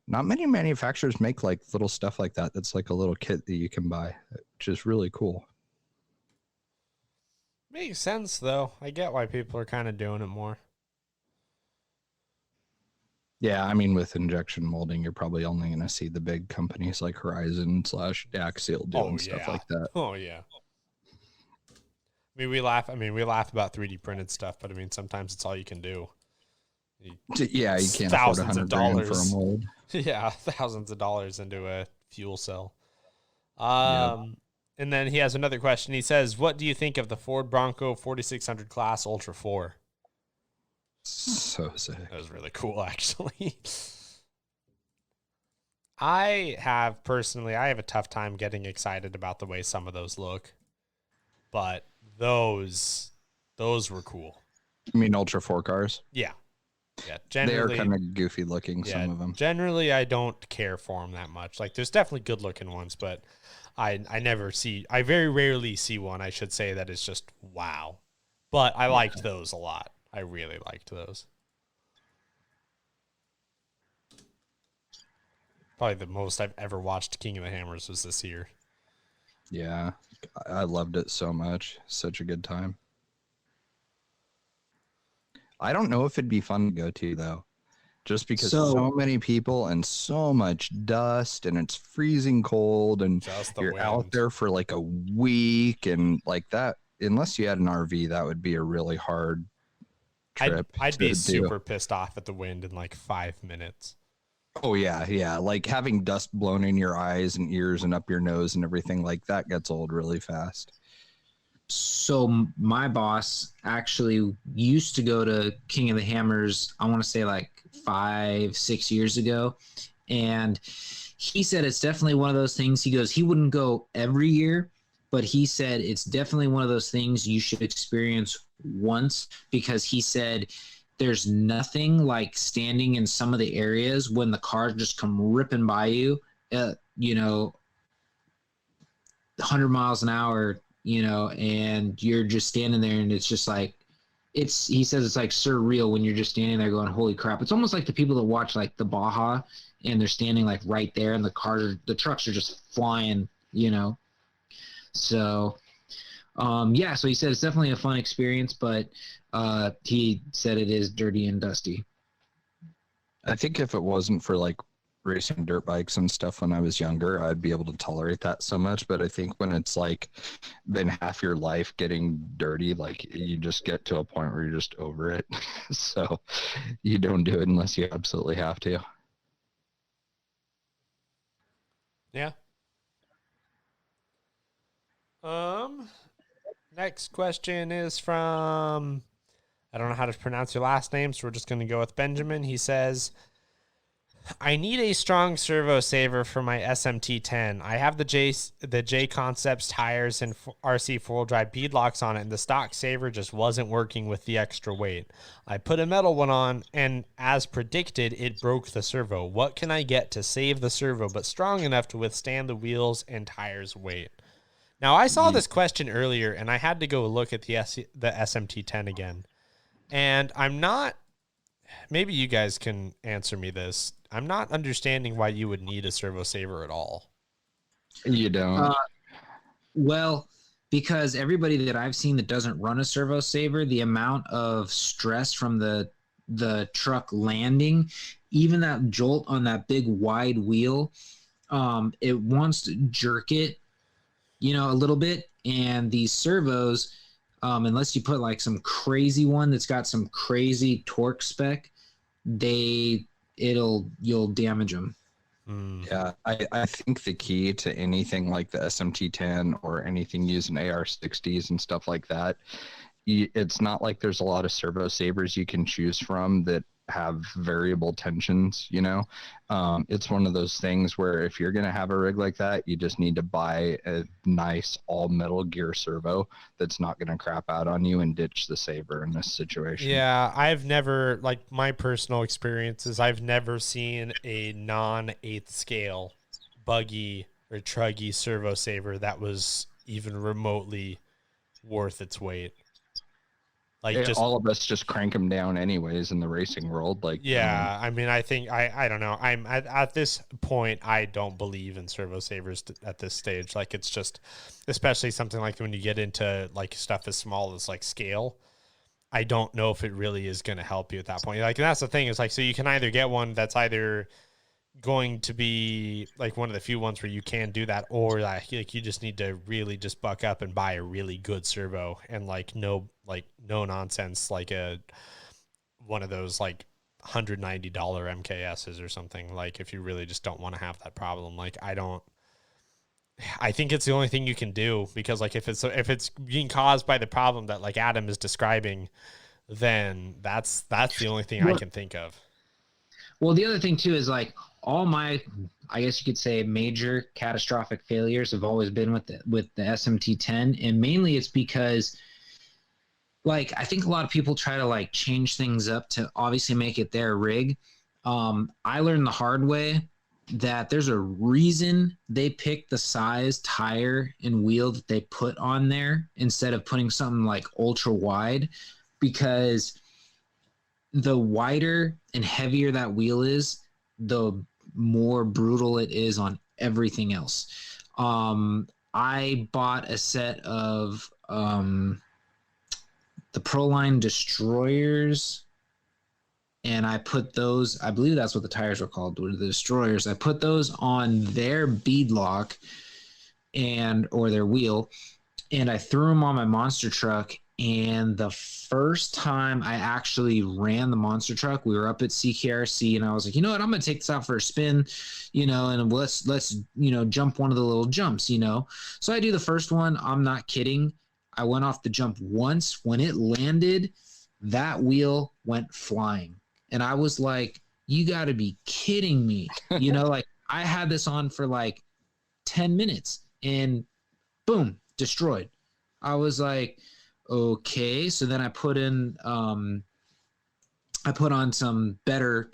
manufacturers make like little stuff like that. That's like a little kit that you can buy, which is really cool. Makes sense, though. I get why people are kind of doing it more. Yeah, I mean, with injection molding, you're probably only going to see the big companies like Horizon / Axial doing stuff like that. Oh, yeah. I mean, we laugh about 3D printed stuff, but I mean, sometimes it's all you can do. Yeah, you can't afford $100,000 for a mold. Yeah, thousands of dollars into a fuel cell. Yep. And then he has another question. He says, what do you think of the Ford Bronco 4600 class Ultra 4? So sick. That was really cool, actually. I have a tough time getting excited about the way some of those look, but those were cool. You mean Ultra 4 cars? Yeah. Yeah, generally, they are kind of goofy looking, some of them. Generally, I don't care for them that much. Like, there's definitely good looking ones, but I very rarely see one, I should say, that is just wow. But I liked those a lot. I really liked those. Probably the most I've ever watched King of the Hammers was this year. Yeah, I loved it so much. Such a good time. I don't know if it'd be fun to go to though, just because So so many people and so much dust and it's freezing cold and Just the you're out wind. there for like a week and like that. Unless you had an RV, that would be a really hard trip I'd be to do. super pissed off at the wind in like 5 minutes. Oh yeah, yeah. Like having dust blown in your eyes and ears and up your nose and everything like that gets old really fast. my boss actually used to go to King of the Hammers, I want to say like 5, 6 years ago. And he said it's definitely one of those things. He goes, he wouldn't go every year, but he said it's definitely one of those things you should experience once, because he said there's nothing like standing in some of the areas when the cars just come ripping by you, 100 miles an hour, and you're just standing there, and it's just like, he says it's like surreal when you're just standing there going, holy crap. It's almost like the people that watch like the Baja and they're standing like right there and the trucks are just flying, So, yeah, so he said it's definitely a fun experience, but he said it is dirty and dusty. I think if it wasn't for like racing dirt bikes and stuff when I was younger, I'd be able to tolerate that so much. But I think when it's like been half your life getting dirty, like you just get to a point where you're just over it. So you don't do it unless you absolutely have to. Yeah. Next question is from, I don't know how to pronounce your last name, so we're just going to go with Benjamin. He says, I need a strong servo saver for my SMT10. I have the J Concepts tires and RC 4-wheel drive beadlocks on it, and the stock saver just wasn't working with the extra weight. I put a metal one on, and as predicted, it broke the servo. What can I get to save the servo, but strong enough to withstand the wheels and tires' weight? Now, I saw this question earlier, and I had to go look at the SMT10 again. And I'm not, maybe you guys can answer me this. I'm not understanding why you would need a servo saver at all. You don't. Well, because everybody that I've seen that doesn't run a servo saver, the amount of stress from the truck landing, even that jolt on that big wide wheel, it wants to jerk it, a little bit. And these servos, unless you put like some crazy one that's got some crazy torque spec, you'll damage them. Yeah, I think the key to anything like the SMT10 or anything using AR60s and stuff like that, it's not like there's a lot of servo savers you can choose from that have variable tensions. It's one of those things where if you're going to have a rig like that, you just need to buy a nice all metal gear servo that's not going to crap out on you and ditch the saver in this situation. Yeah, I've never, like, my personal experience is I've never seen a non-eighth scale buggy or truggy servo saver that was even remotely worth its weight. Like, just all of us just crank them down anyways in the racing world. Like, yeah, I mean, I think I don't know. I'm at this point, I don't believe in servo savers at this stage. Like, it's just, especially something like when you get into like stuff as small as like scale, I don't know if it really is going to help you at that point. Like, and that's the thing is like, so you can either get one that's either going to be like one of the few ones where you can do that, or like you just need to really just buck up and buy a really good servo and like no nonsense, like one of those like $190 MKSs or something. Like if you really just don't want to have that problem, like I think it's the only thing you can do, because like if it's being caused by the problem that like Adam is describing, then that's the only thing I can think of. Well, the other thing too is like all my, I guess you could say, major catastrophic failures have always been with the SMT10, and mainly it's because, like, I think a lot of people try to like change things up to obviously make it their rig. I learned the hard way that there's a reason they picked the size tire and wheel that they put on there instead of putting something like ultra wide, because the wider and heavier that wheel is, the more brutal it is on everything else. I bought a set of the Proline Destroyers, and I put those, I believe that's what the tires were called, were the Destroyers. I put those on their bead lock or their wheel, and I threw them on my monster truck. And the first time I actually ran the monster truck, we were up at CKRC, and I was like, you know what, I'm gonna take this out for a spin, and let's jump one of the little jumps, So I do the first one. I'm not kidding. I went off the jump once. When it landed, that wheel went flying, and I was like, you got to be kidding me, like I had this on for like 10 minutes, and boom, destroyed. I was like, okay. So then I put on some better,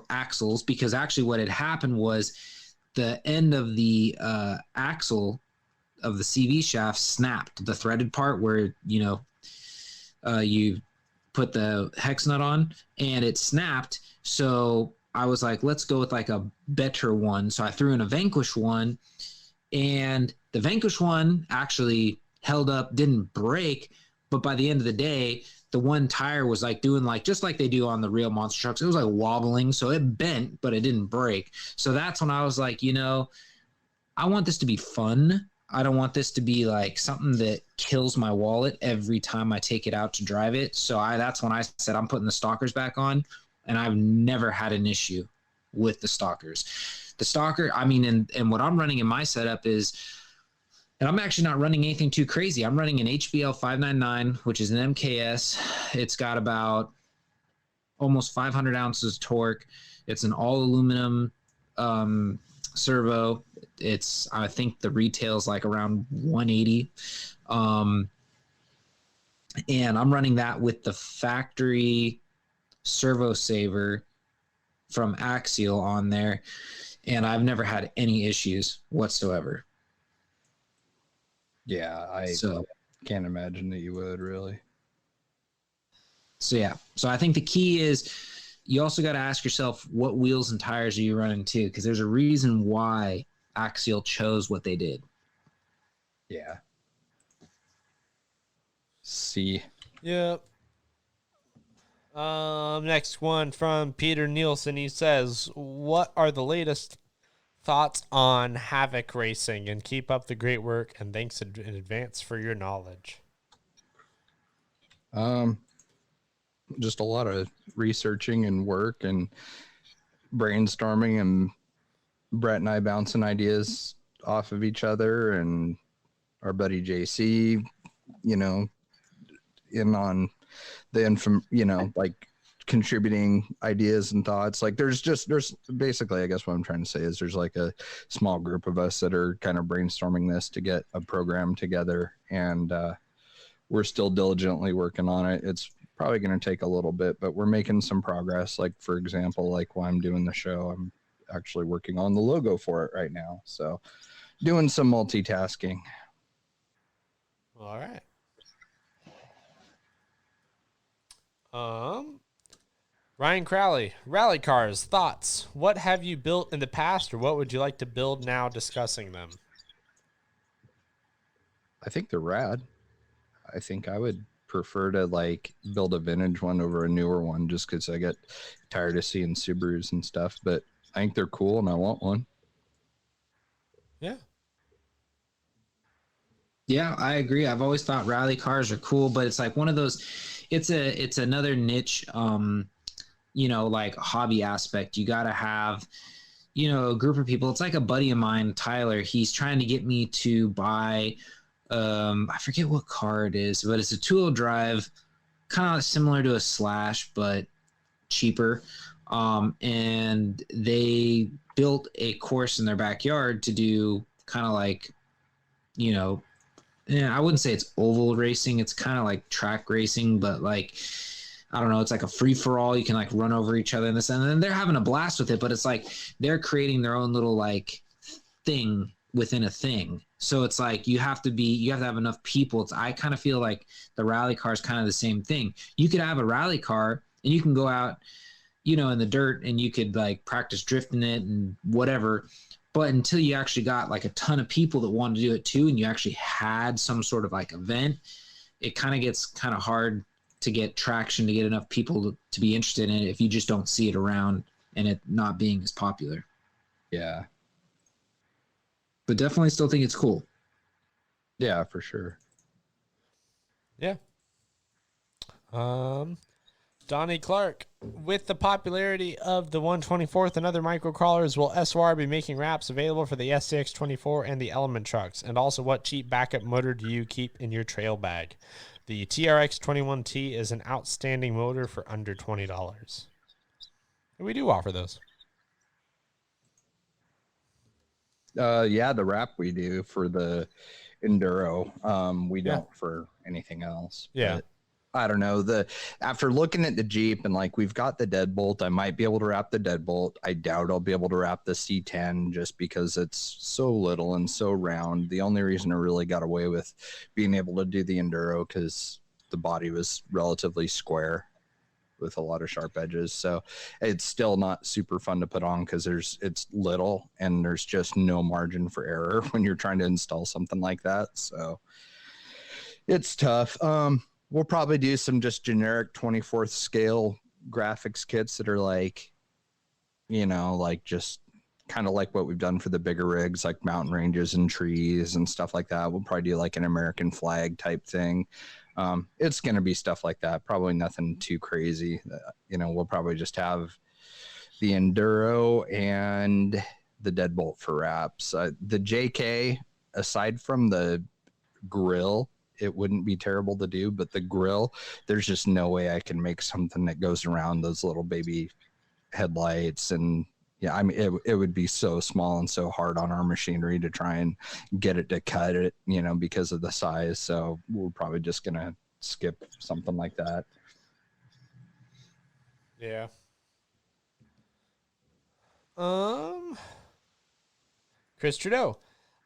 axles, because actually what had happened was the end of the axle of the CV shaft snapped, the threaded part where, you put the hex nut on, and it snapped. So I was like, let's go with like a better one. So I threw in a Vanquish one, and the Vanquish one actually held up, didn't break, but by the end of the day, the one tire was like doing like just like they do on the real monster trucks. It was like wobbling, so it bent, but it didn't break. So that's when I was like, I want this to be fun. I don't want this to be like something that kills my wallet every time I take it out to drive it. So that's when I said I'm putting the stalkers back on, and I've never had an issue with the stalkers. The stalker, I mean, and what I'm running in my setup is, and I'm actually not running anything too crazy. I'm running an HBL 599, which is an MKS. It's got about almost 500 ounces of torque. It's an all aluminum servo. I think the retail is like around 180. And I'm running that with the factory servo saver from Axial on there. And I've never had any issues whatsoever. Yeah, I can't imagine that you would, really. So yeah, so I think the key is you also got to ask yourself, what wheels and tires are you running too? Because there's a reason why Axial chose what they did. Yeah. See. Yep. Next one from Peter Nielsen. He says, what are the latest thoughts on Havoc Racing? And keep up the great work, and thanks in advance for your knowledge. Just a lot of researching and work and brainstorming, and Brett and I bouncing ideas off of each other, and our buddy JC, in on the like contributing ideas and thoughts. Like there's basically, I guess what I'm trying to say is there's like a small group of us that are kind of brainstorming this to get a program together, and we're still diligently working on it. It's probably going to take a little bit, but we're making some progress. Like, for example, like while I'm doing the show, I'm actually working on the logo for it right now. So doing some multitasking. All right. Ryan Crowley, rally cars, thoughts. What have you built in the past, or what would you like to build now, discussing them? I think they're rad. I think I would prefer to like build a vintage one over a newer one, just because I get tired of seeing Subarus and stuff, but I think they're cool and I want one. Yeah. Yeah, I agree. I've always thought rally cars are cool, but it's like one of those, it's another niche, like hobby aspect. You got to have, a group of people. It's like a buddy of mine, Tyler. He's trying to get me to buy, I forget what car it is, but it's a 2-wheel drive, kind of similar to a Slash, but cheaper. And they built a course in their backyard to do kind of like, I wouldn't say it's oval racing. It's kind of like track racing, but like, I don't know. It's like a free for all. You can like run over each other and this, and then they're having a blast with it. But it's like they're creating their own little like thing within a thing. So it's like you have to have enough people. I kind of feel like the rally car is kind of the same thing. You could have a rally car and you can go out, in the dirt, and you could like practice drifting it and whatever. But until you actually got like a ton of people that wanted to do it too, and you actually had some sort of like event, it kind of gets kind of hard to get traction, to get enough people to be interested in it if you just don't see it around and it not being as popular. Yeah. But definitely still think it's cool. Yeah, for sure. Yeah. Donnie Clark, with the popularity of the 124th and other microcrawlers, will SOR be making wraps available for the SCX24 and the Element trucks? And also, what cheap backup motor do you keep in your trail bag? The TRX21T is an outstanding motor for under $20. And we do offer those. Yeah, the wrap we do for the Enduro. We don't for anything else. Yeah. But I don't know. After looking at the Jeep and like we've got the deadbolt, I might be able to wrap the deadbolt. I doubt I'll be able to wrap the C10 just because it's so little and so round. The only reason I really got away with being able to do the Enduro because the body was relatively square with a lot of sharp edges. So it's still not super fun to put on because it's little and there's just no margin for error when you're trying to install something like that. So it's tough. We'll probably do some just generic 24th scale graphics kits that are like, like just kind of like what we've done for the bigger rigs, like mountain ranges and trees and stuff like that. We'll probably do like an American flag type thing. It's going to be stuff like that. Probably nothing too crazy. We'll probably just have the Enduro and the deadbolt for wraps. The JK, aside from the grill, it wouldn't be terrible to do, but the grill, there's just no way I can make something that goes around those little baby headlights. And yeah, I mean, it would be so small and so hard on our machinery to try and get it to cut it, because of the size. So we're probably just going to skip something like that. Yeah. Chris Trudeau.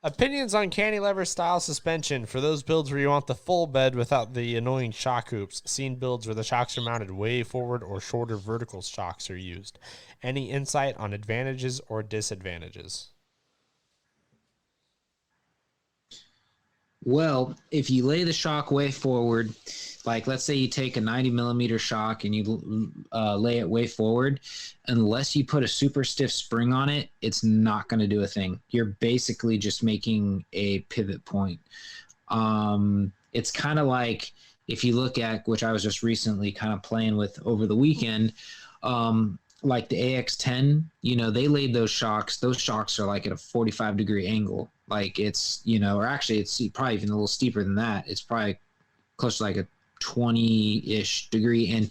Opinions on cantilever style suspension for those builds where you want the full bed without the annoying shock hoops. Seen builds where the shocks are mounted way forward or shorter vertical shocks are used. Any insight on advantages or disadvantages? Well, if you lay the shock way forward, like let's say you take a 90 millimeter shock and you lay it way forward, unless you put a super stiff spring on it, it's not going to do a thing. You're basically just making a pivot point. It's kind of like if you look at, which I was just recently kind of playing with over the weekend, like the AX10, they laid those shocks. Those shocks are like at a 45-degree angle. Like it's, or actually it's probably even a little steeper than that. It's probably close to like a 20-ish degree. And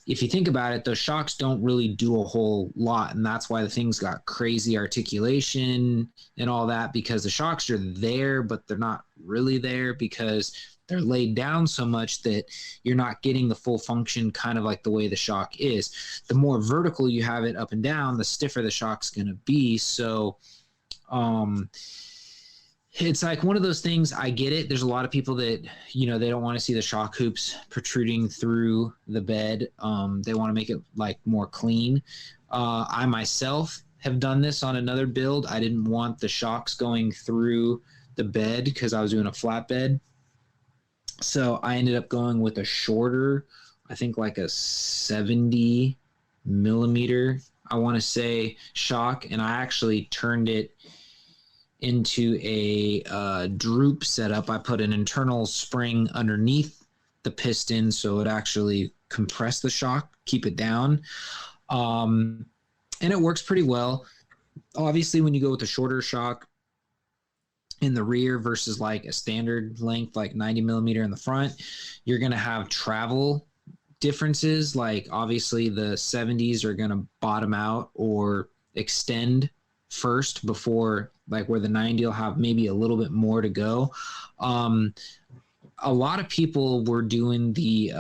if you think about it, those shocks don't really do a whole lot. And that's why the thing's got crazy articulation and all that, because the shocks are there, but they're not really there because they're laid down so much that you're not getting the full function, kind of like the way the shock is. The more vertical you have it up and down, the stiffer the shock's going to be. So, it's like one of those things. I get it. There's a lot of people that, they don't want to see the shock hoops protruding through the bed. They want to make it like more clean. I myself have done this on another build. I didn't want the shocks going through the bed because I was doing a flatbed. So I ended up going with a shorter, I think like a 70 millimeter, I want to say, shock. And I actually turned it into a droop setup. I put an internal spring underneath the piston so it actually compress the shock, keep it down. And it works pretty well. Obviously, when you go with a shorter shock in the rear versus like a standard length, like 90 millimeter in the front, you're going to have travel differences. Like obviously the 70s are going to bottom out or extend first before like where the 90 will have maybe a little bit more to go. A lot of people were doing the,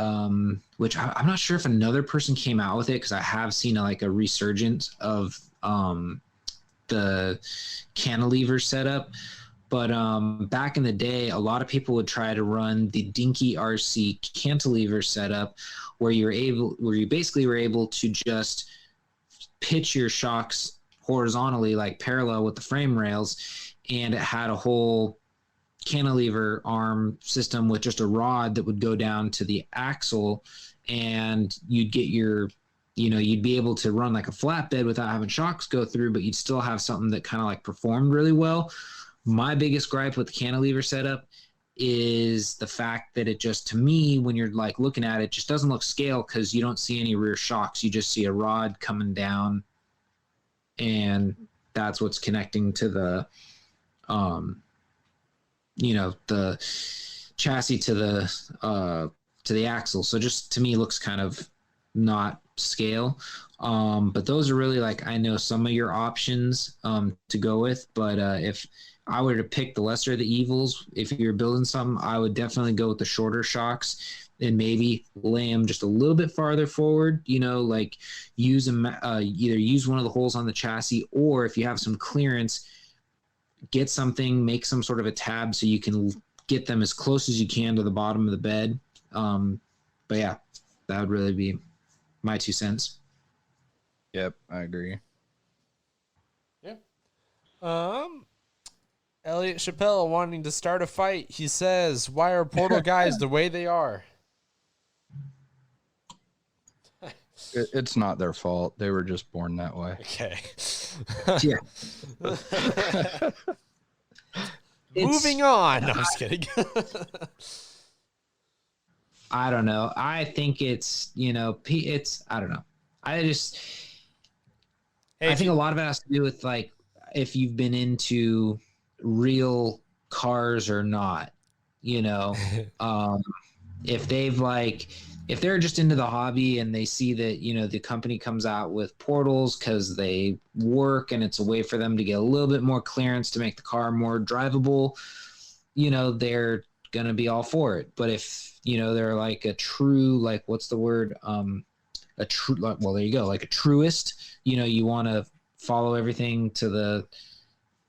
which I'm not sure if another person came out with it, because I have seen like a resurgence of the cantilever setup. But back in the day, a lot of people would try to run the Dinky RC cantilever setup, where you basically were able to just pitch your shocks horizontally, like parallel with the frame rails, and it had a whole cantilever arm system with just a rod that would go down to the axle, and you'd get your, you'd be able to run like a flatbed without having shocks go through, but you'd still have something that kind of like performed really well. My biggest gripe with the cantilever setup is the fact that it just, to me, when you're like looking at it, just doesn't look scale, because you don't see any rear shocks. You just see a rod coming down, and that's what's connecting to the the chassis to the axle. So just, to me, looks kind of not scale. But those are really, like, I know some of your options to go with, but if I were to pick the lesser of the evils, if you're building something, I would definitely go with the shorter shocks and maybe lay them just a little bit farther forward, like use them, either use one of the holes on the chassis, or if you have some clearance, get something, make some sort of a tab so you can get them as close as you can to the bottom of the bed. But yeah, that would really be my 2 cents. Yep, I agree. Yeah. Elliot Chappelle wanting to start a fight. He says, "Why are Portal guys the way they are?" It's not their fault. They were just born that way. Okay. Yeah. Moving on. No, I'm just kidding. I don't know. I think it's, I don't know. I think a lot of it has to do with, like, if you've been into real cars or not, if they're just into the hobby and they see that, the company comes out with portals because they work and it's a way for them to get a little bit more clearance to make the car more drivable, they're going to be all for it. But if, they're like a true, like, what's the word? There you go. Like a truist, you want to follow everything to the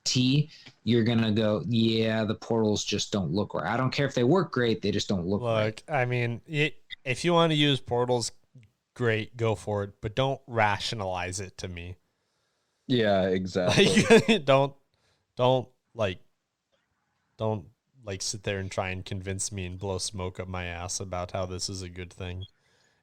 T, you're going to go, yeah, the portals just don't look right. I don't care if they work great. They just don't look right. I mean, if you want to use portals, great, go for it. But don't rationalize it to me. Yeah, exactly. Like, don't sit there and try and convince me and blow smoke up my ass about how this is a good thing.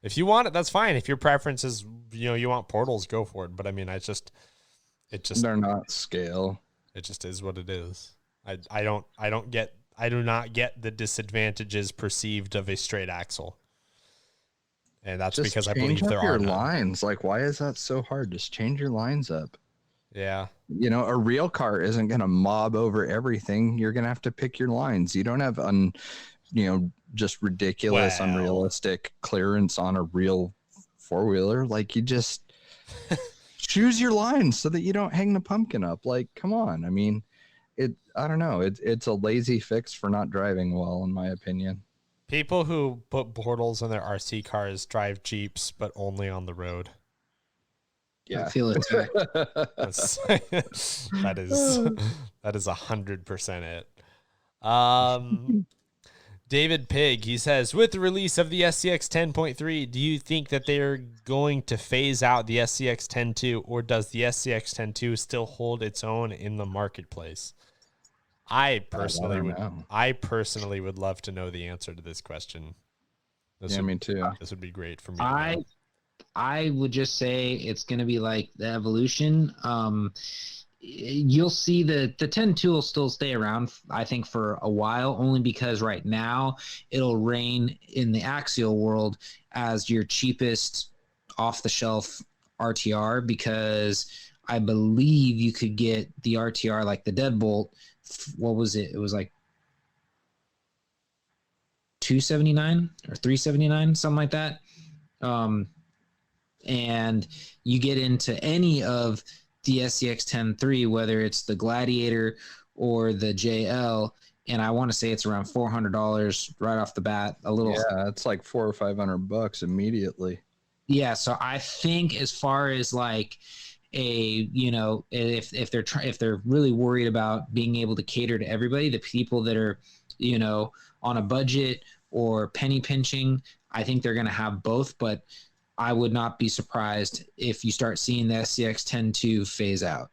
If you want it, that's fine. If your preference is, you want portals, go for it. But I mean, they're not scale. It just is what it is. I do not get the disadvantages perceived of a straight axle. And that's just because I believe there are lines. Like, why is that so hard? Just change your lines up. Yeah. A real car isn't going to mob over everything. You're going to have to pick your lines. You don't have just ridiculous, unrealistic clearance on a real four-wheeler. Like, you just choose your lines so that you don't hang the pumpkin up. Like, come on. I mean, I don't know. It's a lazy fix for not driving well, in my opinion. People who put portals in their RC cars drive Jeeps, but only on the road. Yeah, I feel it. That is 100% it. David Pig, he says, with the release of the SCX 10.3, do you think that they are going to phase out the SCX 10.2, or does the SCX 10.2 still hold its own in the marketplace? I personally would love to know the answer to this question. Me too. This would be great for me. I would just say it's going to be like the Evolution. You'll see the 10.2 will still stay around, I think, for a while, only because right now it'll reign in the axial world as your cheapest off-the-shelf RTR, because I believe you could get the RTR, like the Deadbolt, what was it? It was like $279 or $379, something like that. And you get into any of the SCX 10.3, whether it's the Gladiator or the JL, and I want to say it's around $400 right off the bat. It's like $400 or $500 immediately. Yeah, so I think as far as like if they're really worried about being able to cater to everybody, the people that are on a budget or penny pinching, I think they're going to have both. But I would not be surprised if you start seeing the SCX 10.2 phase out.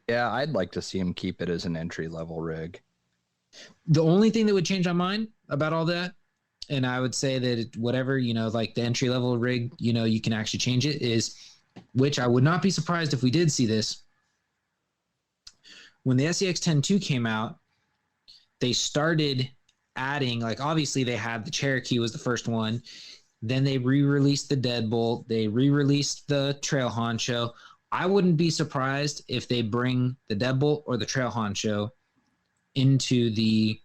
Yeah, I'd like to see him keep it as an entry level rig. The only thing that would change my mind about all that, and I would say that whatever, like the entry level rig, you can actually change it, is, which I would not be surprised if we did see this. When the SCX 10.2 came out, they started adding, like, obviously they had the Cherokee was the first one. Then they re-released the Deadbolt. They re-released the Trail Honcho. I wouldn't be surprised if they bring the Deadbolt or the Trail Honcho into the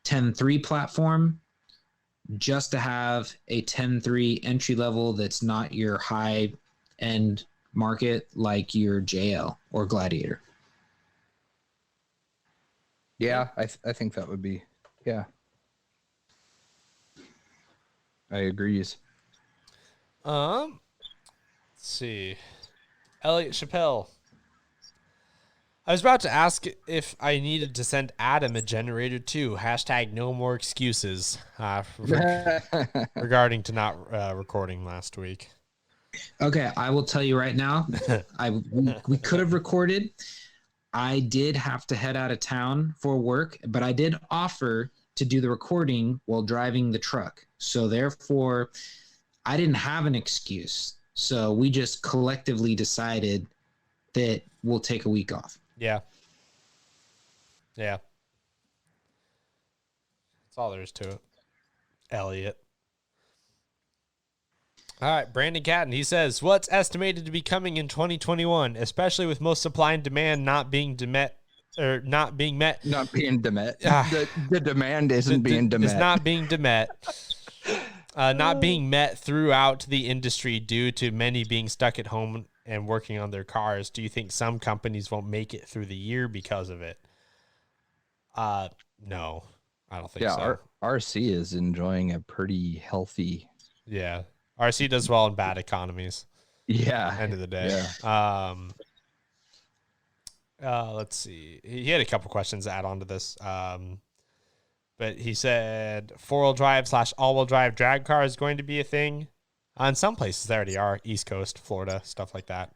10.3 platform just to have a 10.3 entry level that's not your high end market like your JL or Gladiator. Yeah, I think that would be, yeah. I agree. Let's see. Elliot Chappelle. I was about to ask if I needed to send Adam a generator too. Hashtag no more excuses regarding to not recording last week. Okay, I will tell you right now, we could have recorded. I did have to head out of town for work, but I did offer to do the recording while driving the truck. So therefore, I didn't have an excuse. So we just collectively decided that we'll take a week off. Yeah. Yeah. That's all there is to it. Elliot. All right, Brandon Catton, he says, what's estimated to be coming in 2021, especially with most supply and demand not being met? Not being met. The demand isn't being met. It's not being met. Not being met throughout the industry due to many being stuck at home and working on their cars. Do you think some companies won't make it through the year because of it? No, I don't think so. Yeah, RC is enjoying a pretty healthy. Yeah, RC does well in bad economies. Yeah, end of the day. Yeah. Let's see. He had a couple questions to add on to this. But he said 4-wheel drive / all-wheel drive drag car is going to be a thing. In some places, they already are. East Coast, Florida, stuff like that.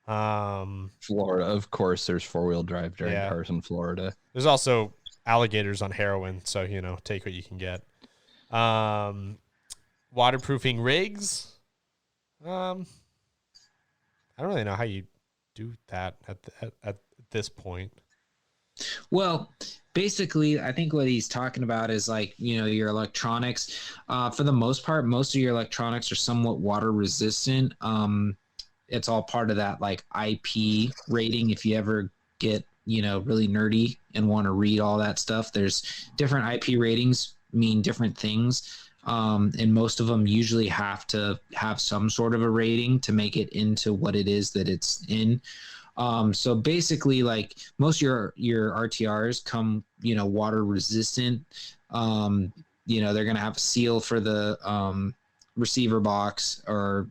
Florida, of course, there's 4-wheel drive drag cars in Florida. There's also alligators on heroin, so, take what you can get. Waterproofing rigs. I don't really know how you do that at this point. Well, basically, I think what he's talking about is like, your electronics. For the most part, most of your electronics are somewhat water resistant. It's all part of that like IP rating. If you ever get, really nerdy and want to read all that stuff, there's different IP ratings mean different things. And most of them usually have to have some sort of a rating to make it into what it is that it's in. So basically, like most of your RTRs come, water resistant. They're going to have a seal for the receiver box or,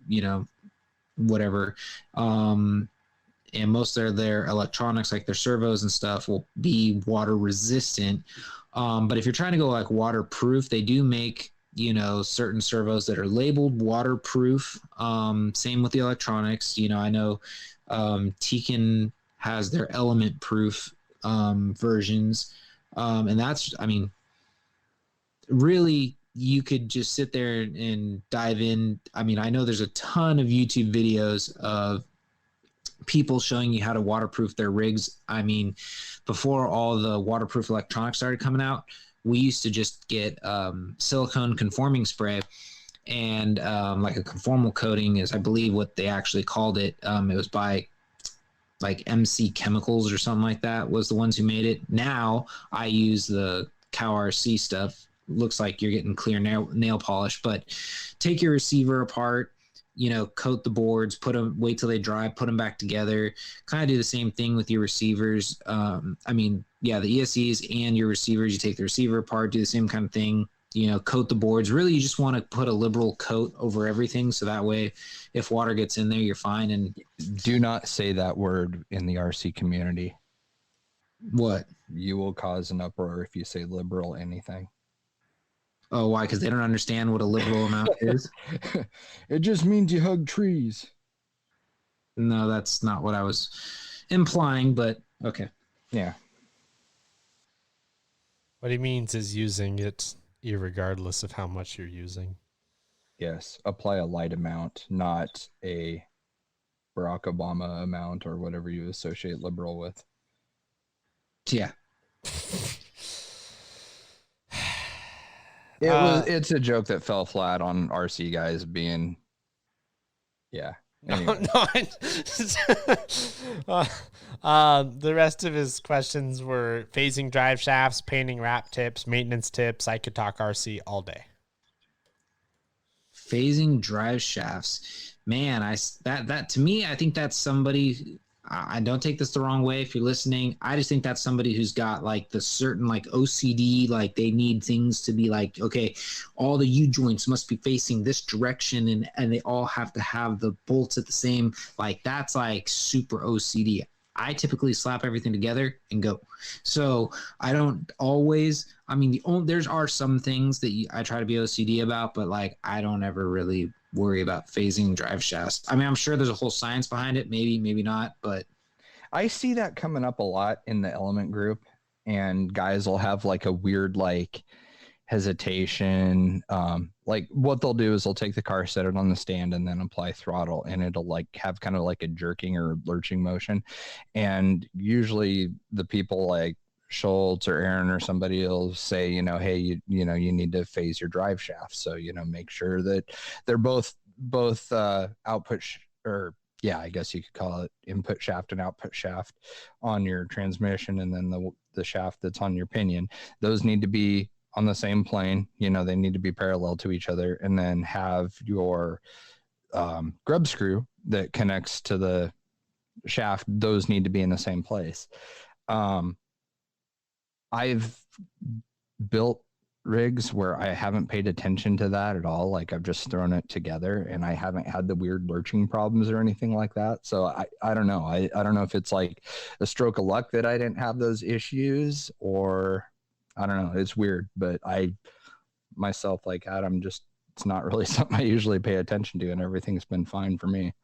whatever. And most of their electronics, like their servos and stuff, will be water resistant. But if you're trying to go like waterproof, they do make, certain servos that are labeled waterproof. Same with the electronics. I know Tekin has their element proof versions. And that's, really, you could just sit there and dive in. I know there's a ton of YouTube videos of people showing you how to waterproof their rigs. Before all the waterproof electronics started coming out, we used to just get silicone conforming spray and like a conformal coating is, I believe, what they actually called it. It was by like MC Chemicals or something like that was the ones who made it. Now I use the Cow RC stuff. Looks like you're getting clear nail polish, but take your receiver apart, coat the boards, wait till they dry, put them back together. Kind of do the same thing with your receivers. The ESCs and your receivers, you take the receiver apart, do the same kind of thing, coat the boards. Really, you just want to put a liberal coat over everything. So that way, if water gets in there, you're fine. And do not say that word in the RC community. What? You will cause an uproar if you say liberal anything. Oh, why? Because they don't understand what a liberal amount is. It just means you hug trees. No, that's not what I was implying, but okay. Yeah. What he means is using it irregardless of how much you're using. Yes. Apply a light amount, not a Barack Obama amount or whatever you associate liberal with. Yeah. It's a joke that fell flat on RC guys being, yeah. Anyway. The rest of his questions were phasing drive shafts, painting wrap tips, maintenance tips. I could talk RC all day. Phasing drive shafts, man. That to me, I think that's somebody. I don't take this the wrong way if you're listening. I just think that's somebody who's got like the certain like OCD, like they need things to be like, okay, all the U joints must be facing this direction and they all have to have the bolts at the same, like that's like super OCD. I typically slap everything together and go. So I don't always, I mean, there's are some things that I try to be OCD about, but like I don't ever really worry about phasing drive shafts. I mean, I'm sure there's a whole science behind it, maybe not, but I see that coming up a lot in the element group, and guys will have like a weird like hesitation. Like what they'll do is they'll take the car, set it on the stand, and then apply throttle, and it'll like have kind of like a jerking or lurching motion. And usually the people like Schultz or Aaron or somebody will say, hey, you need to phase your drive shaft. So, make sure that they're both output or yeah, I guess you could call it input shaft and output shaft on your transmission. And then the shaft that's on your pinion, those need to be on the same plane. They need to be parallel to each other, and then have your grub screw that connects to the shaft. Those need to be in the same place. I've built rigs where I haven't paid attention to that at all. Like I've just thrown it together and I haven't had the weird lurching problems or anything like that. So I don't know. I don't know if it's like a stroke of luck that I didn't have those issues, or I don't know. It's weird, but I myself, like Adam, just, it's not really something I usually pay attention to, and everything's been fine for me.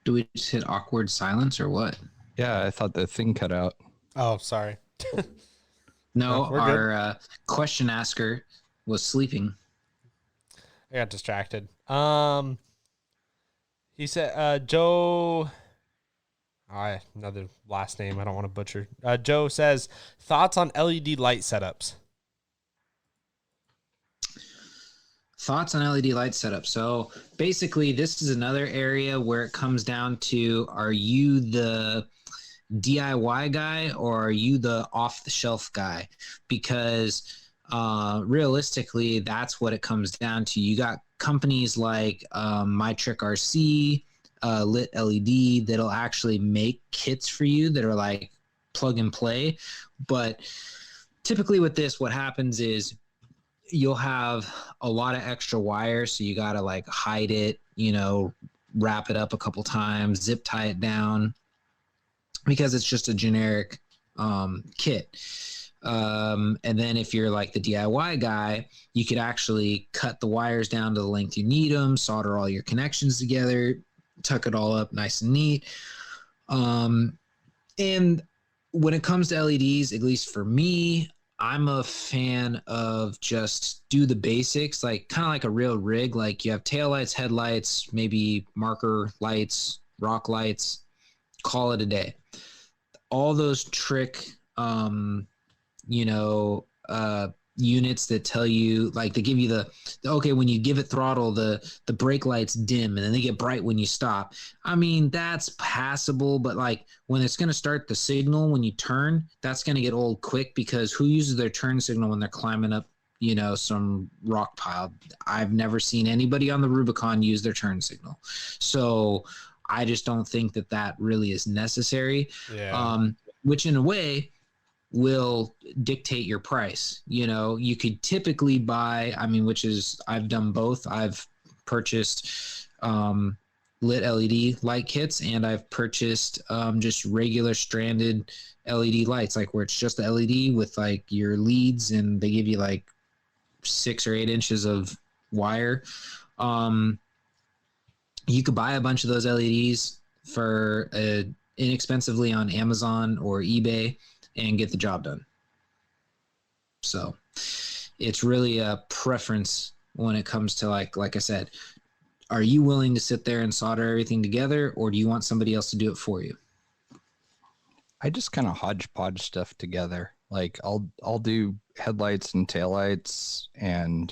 do we just hit awkward silence or what? Yeah, I thought the thing cut out. Oh, sorry. No, we're our question asker was sleeping. I got distracted. He said, Joe, another last name I don't want to butcher. Joe says, thoughts on LED light setups. Thoughts on LED light setup. So basically, this is another area where it comes down to, are you the DIY guy or are you the off-the-shelf guy? Because realistically, that's what it comes down to. You got companies like My Trick RC, Lit LED, that'll actually make kits for you that are like plug and play. But typically with this, what happens is you'll have a lot of extra wire, so you got to like hide it, wrap it up a couple times, zip tie it down, because it's just a generic kit. And then if you're like the DIY guy, you could actually cut the wires down to the length you need them, solder all your connections together, tuck it all up nice and neat. And when it comes to LEDs, at least for me, I'm a fan of just do the basics, like kind of like a real rig. Like you have taillights, headlights, maybe marker lights, rock lights, call it a day. All those trick, units that tell you, like they give you okay, when you give it throttle, the brake lights dim and then they get bright when you stop. I mean, that's passable, but like when it's going to start the signal when you turn, that's going to get old quick, because who uses their turn signal when they're climbing up, some rock pile? I've never seen anybody on the Rubicon use their turn signal. So I just don't think that really is necessary. Yeah. Which in a way will dictate your price. You could typically buy, which is, I've done both. I've purchased lit LED light kits, and I've purchased just regular stranded LED lights, like where it's just the LED with like your leads, and they give you like 6 or 8 inches of wire. You could buy a bunch of those LEDs for inexpensively on Amazon or eBay and get the job done. So it's really a preference when it comes to like I said, are you willing to sit there and solder everything together, or do you want somebody else to do it for you? I just kind of hodgepodge stuff together. Like I'll do headlights and taillights, and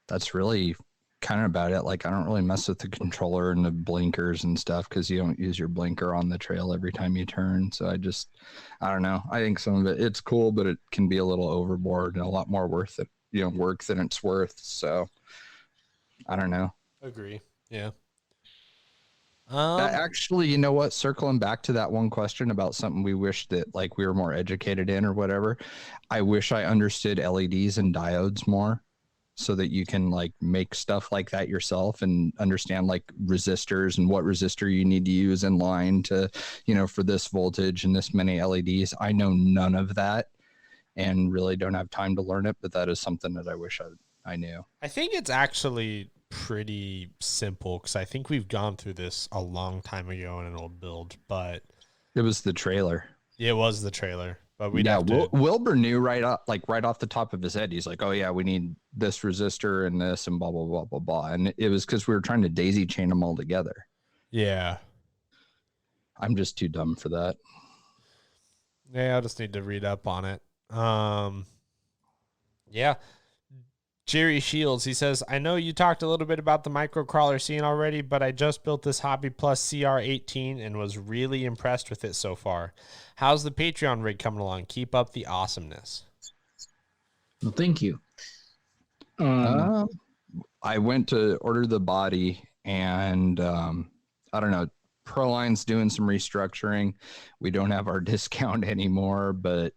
that's really kind of about it. Like I don't really mess with the controller and the blinkers and stuff because you don't use your blinker on the trail every time you turn. So I don't know. I think some of it's cool, but it can be a little overboard and a lot more work than it's worth. So I don't know. Agree. Yeah. Actually, you know what? Circling back to that one question about something we wish that like we were more educated in or whatever. I wish I understood LEDs and diodes more, so that you can like make stuff like that yourself and understand like resistors and what resistor you need to use in line to, for this voltage and this many LEDs. I know none of that and really don't have time to learn it, but that is something that I wish I knew. I think it's actually pretty simple because I think we've gone through this a long time ago in an old build, but it was the trailer. It was the trailer. But Wilbur knew right off the top of his head. He's like, oh yeah, we need this resistor and this and blah, blah, blah, blah, blah. And it was because we were trying to daisy chain them all together. Yeah. I'm just too dumb for that. Yeah, I'll just need to read up on it. Yeah. Jerry Shields, he says, I know you talked a little bit about the microcrawler scene already, but I just built this Hobby Plus CR18 and was really impressed with it so far. How's the Patreon rig coming along? Keep up the awesomeness. Well, thank you. I went to order the body, and I don't know, Proline's doing some restructuring. We don't have our discount anymore, but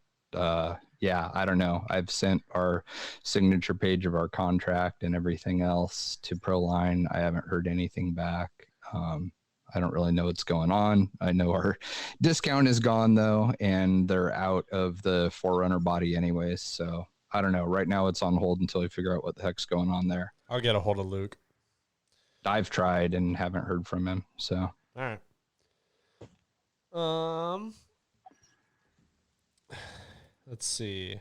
yeah, I don't know. I've sent our signature page of our contract and everything else to Proline. I haven't heard anything back. I don't really know what's going on. I know our discount is gone though, and they're out of the Forerunner body anyways. So I don't know. Right now it's on hold until we figure out what the heck's going on there. I'll get a hold of Luke. I've tried and haven't heard from him. So all right. Let's see.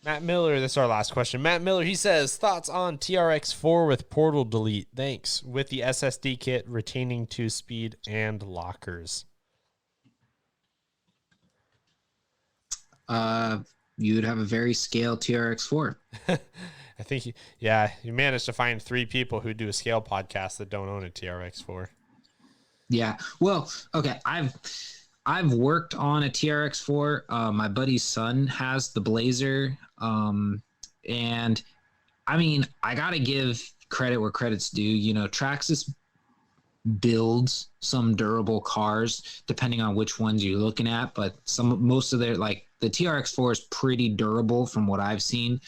Matt Miller, this is our last question. Matt Miller, he says, thoughts on TRX4 with portal delete? Thanks. With the SSD kit retaining 2-speed and lockers. You'd have a very scale TRX4. I think, you managed to find 3 people who do a scale podcast that don't own a TRX4. Yeah. Well, okay. I've worked on a TRX4. My buddy's son has the Blazer. And I mean, I got to give credit where credit's due. Traxxas builds some durable cars depending on which ones you're looking at, but most of their, like the TRX4 is pretty durable from what I've seen.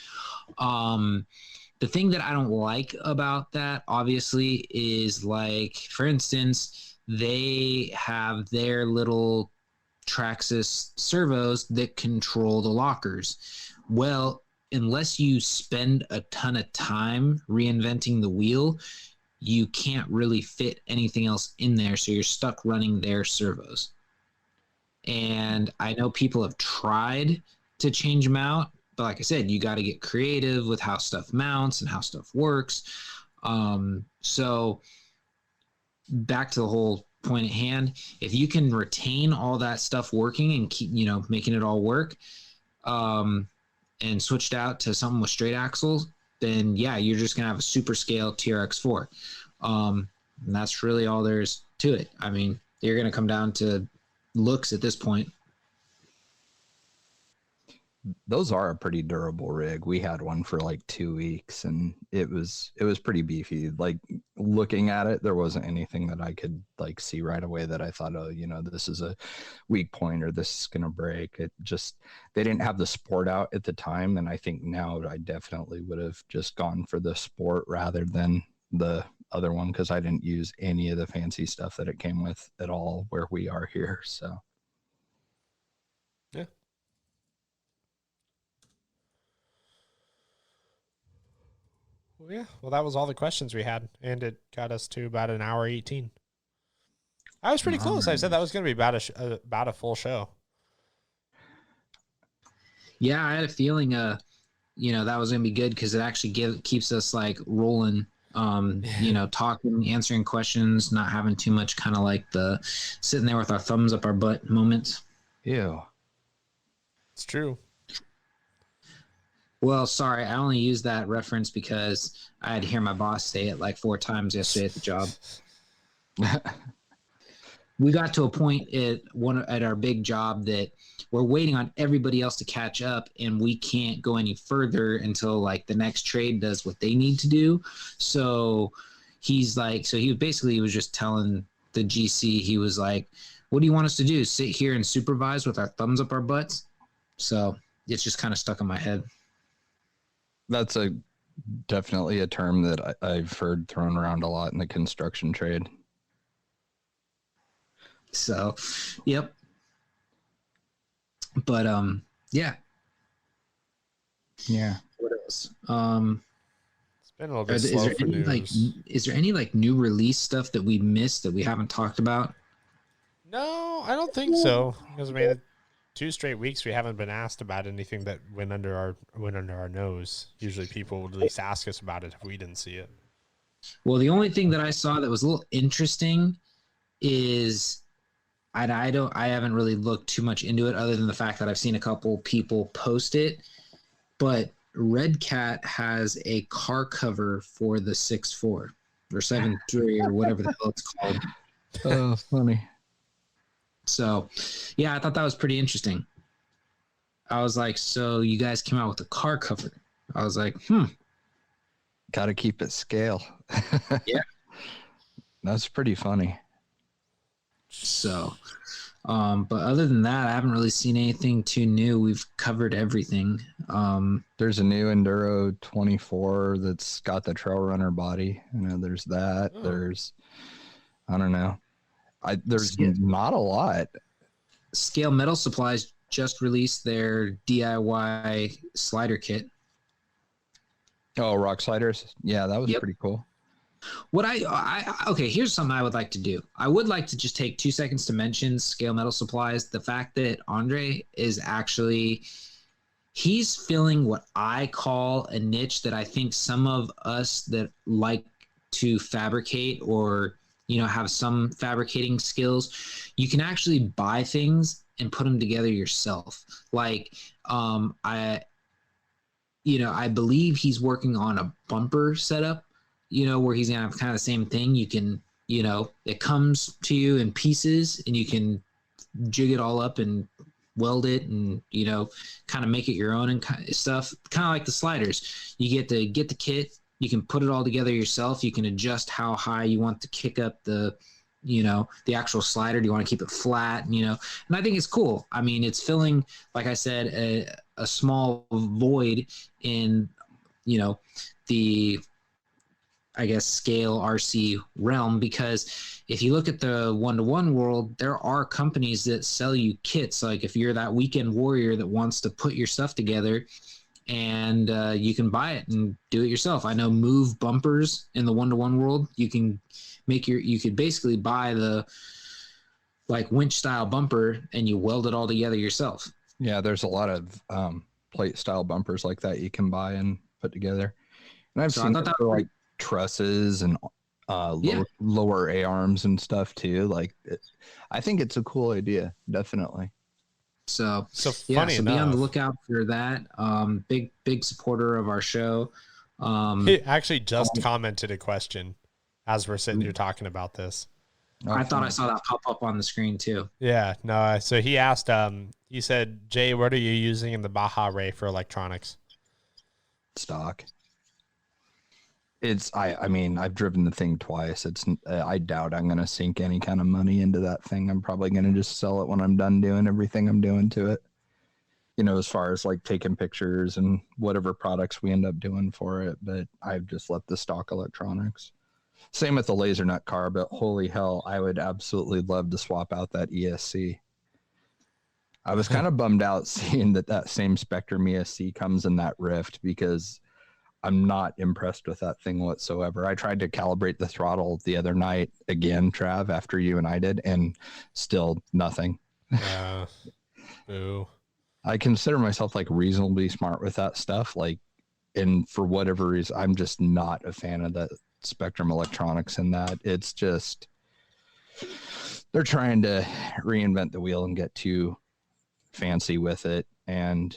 The thing that I don't like about that obviously is, like, for instance, they have their little Traxxas servos that control the lockers. Well, unless you spend a ton of time reinventing the wheel, you can't really fit anything else in there, so you're stuck running their servos. And I know people have tried to change them out, but like I said, you got to get creative with how stuff mounts and how stuff works. So back to the whole point at hand, if you can retain all that stuff working and keep, making it all work, and switched out to something with straight axles, then yeah, you're just gonna have a super scale TRX4. And that's really all there is to it. I mean, you're gonna come down to looks at this point. Those are a pretty durable rig. We had one for like 2 weeks, and it was pretty beefy. Like looking at it, there wasn't anything that I could like see right away that I thought, oh, this is a weak point or this is going to break. It just, they didn't have the sport out at the time. And I think now I definitely would have just gone for the sport rather than the other one, because I didn't use any of the fancy stuff that it came with at all where we are here. So yeah. Well, yeah. Well, that was all the questions we had, and it got us to about an hour 18. I was pretty close. I said that was going to be about a full show. Yeah, I had a feeling, that was going to be good because it actually keeps us like rolling. Talking, answering questions, not having too much kind of like the sitting there with our thumbs up our butt moments. ew. It's true. Well, sorry, I only used that reference because I had to hear my boss say it like 4 times yesterday at the job. We got to a point at our big job that we're waiting on everybody else to catch up, and we can't go any further until like the next trade does what they need to do. So he's like, he was just telling the GC, he was like, what do you want us to do? Sit here and supervise with our thumbs up our butts? So it's just kind of stuck in my head. That's definitely a term that I've heard thrown around a lot in the construction trade. So, yep. But yeah. Yeah. What else? It's been a little bit slow for news. Is there any like new release stuff that we missed that we haven't talked about? No, I don't think so. Because I mean, 2 straight weeks we haven't been asked about anything that went under our nose. Usually people would at least ask us about it if we didn't see it. Well, the only thing that I saw that was a little interesting is I haven't really looked too much into it other than the fact that I've seen a couple people post it, but Red Cat has a car cover for the 6.4 or 7.3 or whatever the hell it's called. Oh, funny. So, yeah, I thought that was pretty interesting. I was like, so you guys came out with a car cover. I was like, Got to keep it scale. Yeah. That's pretty funny. So, but other than that, I haven't really seen anything too new. We've covered everything. There's a new Enduro 24 that's got the trail runner body. There's that. Oh. There's, I don't know. There's not a lot. Scale Metal Supplies just released their DIY slider kit. Oh, rock sliders. Yeah, that was pretty cool. What okay, here's something I would like to do. I would like to just take 2 seconds to mention Scale Metal Supplies. The fact that Andre is he's filling what I call a niche that I think some of us that like to fabricate or, have some fabricating skills, you can actually buy things and put them together yourself. Like, I believe he's working on a bumper setup, where he's gonna have kind of the same thing. You can, it comes to you in pieces and you can jig it all up and weld it and, kind of make it your own and stuff. Kind of like the sliders. You get the kit, you can put it all together yourself. You can adjust how high you want to kick up the actual slider. Do you want to keep it flat? And I think it's cool. I mean, it's filling, like I said, a small void in, the, I guess, scale RC realm, because if you look at the one-to-one world, there are companies that sell you kits. Like if you're that weekend warrior that wants to put your stuff together, and you can buy it and do it yourself. I know Move bumpers in the one-to-one world. You could basically buy the like winch style bumper and you weld it all together yourself. Yeah, there's a lot of plate style bumpers like that you can buy and put together. And I've seen that for like trusses and lower A-arms and stuff too. Like, I think it's a cool idea, definitely. So funny enough, be on the lookout for that. Big supporter of our show. He actually just commented a question as we're sitting here talking about this. I thought I saw that pop up on the screen too. Yeah, no. So he asked, he said, Jay, what are you using in the Baja Ray for electronics? Stock. I mean, I've driven the thing twice. I doubt I'm going to sink any kind of money into that thing. I'm probably going to just sell it when I'm done doing everything I'm doing to it. As far as like taking pictures and whatever products we end up doing for it. But I've just left the stock electronics. Same with the laser nut car, but holy hell, I would absolutely love to swap out that ESC. I was kind of bummed out seeing that same Spectrum ESC comes in that Ryft because I'm not impressed with that thing whatsoever. I tried to calibrate the throttle the other night again, Trav, after you and I did, and still nothing. Boo. I consider myself like reasonably smart with that stuff. Like, and for whatever reason, I'm just not a fan of that Spectrum electronics in that. It's just, they're trying to reinvent the wheel and get too fancy with it. And,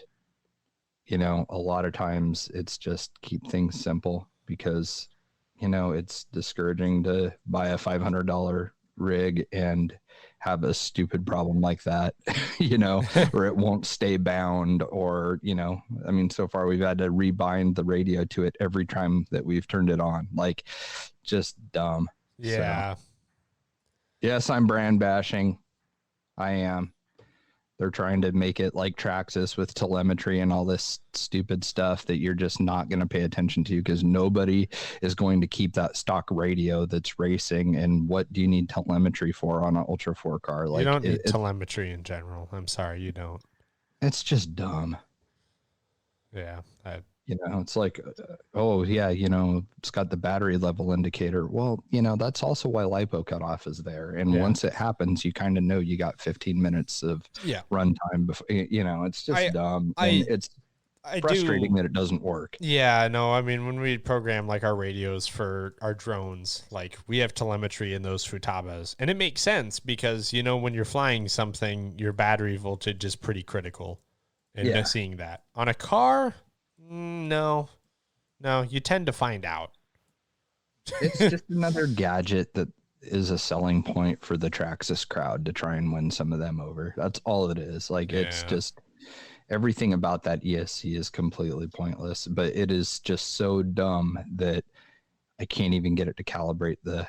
a lot of times it's just keep things simple because, it's discouraging to buy a $500 rig and have a stupid problem like that, or it won't stay bound or, I mean, so far we've had to rebind the radio to it every time that we've turned it on. Like, just dumb. Yeah. So, yes, I'm brand bashing. I am. They're trying to make it like Traxxas with telemetry and all this stupid stuff that you're just not going to pay attention to because nobody is going to keep that stock radio that's racing. And what do you need telemetry for on an Ultra 4 car? Like, you don't need telemetry in general. I'm sorry, you don't. It's just dumb. Yeah. It's like, oh, yeah, it's got the battery level indicator. Well, that's also why LiPo cutoff is there. And once it happens, you kind of know you got 15 minutes of runtime before, it's just dumb. And it's frustrating that it doesn't work. Yeah, no, I mean, when we program like our radios for our drones, like we have telemetry in those Futabas. And it makes sense because, when you're flying something, your battery voltage is pretty critical. And seeing that on a car, no, you tend to find out. It's just another gadget that is a selling point for the Traxxas crowd to try and win some of them over. That's all it is. Like, it's just everything about that ESC is completely pointless, but it is just so dumb that I can't even get it to calibrate the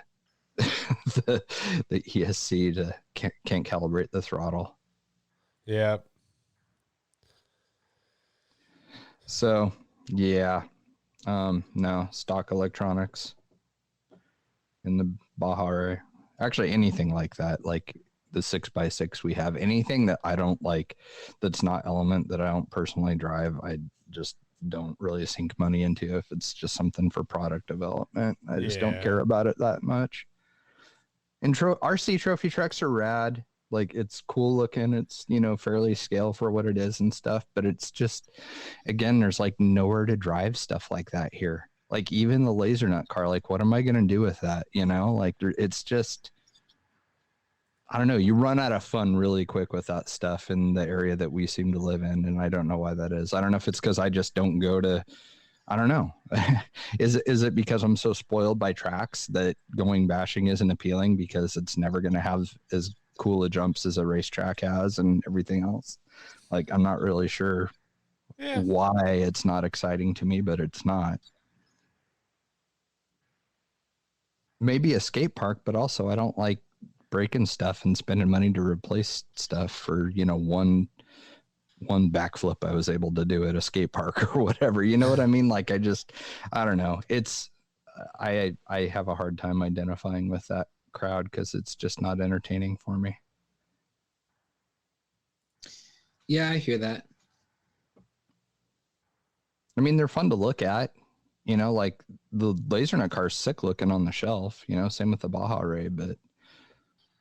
ESC can't calibrate the throttle. Yeah. So, yeah, no, stock electronics in the Baja. Actually, anything like that, like the 6x6 we have, anything that I don't like, that's not Element, that I don't personally drive, I just don't really sink money into. If it's just something for product development, I just don't care about it that much. And RC trophy trucks are rad. Like, it's cool looking. It's, fairly scale for what it is and stuff. But it's just, again, there's like nowhere to drive stuff like that here. Like, even the laser nut car, like, what am I going to do with that? Like, it's just, I don't know. You run out of fun really quick with that stuff in the area that we seem to live in. And I don't know why that is. I don't know if it's because I just don't go to, I don't know. Is it because I'm so spoiled by tracks that going bashing isn't appealing because it's never going to have as cool of jumps as a racetrack has and everything else? Like, I'm not really sure why it's not exciting to me, but it's not. Maybe a skate park, but also I don't like breaking stuff and spending money to replace stuff for, one backflip I was able to do at a skate park or whatever. You know what I mean? Like, I don't know. It's, I have a hard time identifying with that crowd because it's just not entertaining for me. Yeah, I hear that. I mean, they're fun to look at, like the LaserNet car's sick looking on the shelf, same with the Baja Ray, but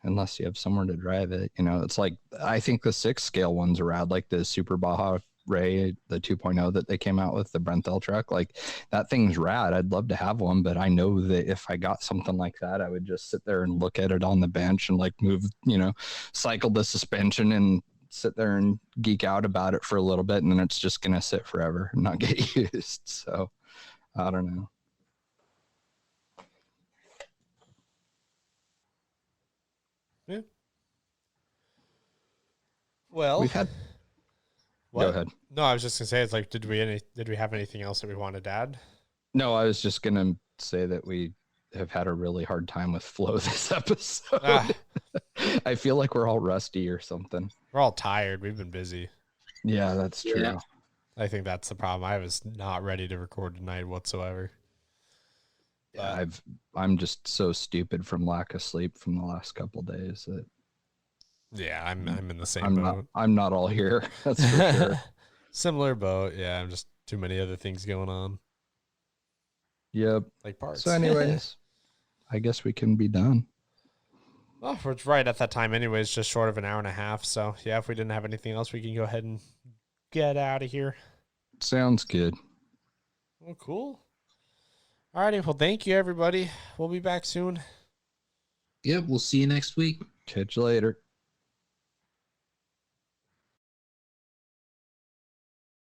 unless you have somewhere to drive it, it's like, I think the 6 scale ones are rad, like the Super Baja Ray, the 2.0 that they came out with, the Brenthel truck, like that thing's rad. I'd love to have one, but I know that if I got something like that, I would just sit there and look at it on the bench and like move, cycle the suspension and sit there and geek out about it for a little bit. And then it's just going to sit forever and not get used. So I don't know. Yeah. Well, we've had. What? Go ahead. No, I was just gonna say, it's like, did we have anything else that we wanted to add? No, I was just gonna say that we have had a really hard time with flow this episode. I feel like we're all rusty or something. We're all tired. We've been busy. Yeah, that's true. Yeah. I think that's the problem. I was not ready to record tonight whatsoever. Yeah, I'm just so stupid from lack of sleep from the last couple days that yeah, I'm in the same boat. I'm not all here. That's for sure. Similar boat. Yeah, I'm just too many other things going on. Yep. Like parts. So anyways, I guess we can be done. Well, we're right at that time anyways, just short of an hour and a half. So yeah, if we didn't have anything else, we can go ahead and get out of here. Sounds good. Well, cool. Alrighty, well, thank you, everybody. We'll be back soon. Yep, we'll see you next week. Catch you later.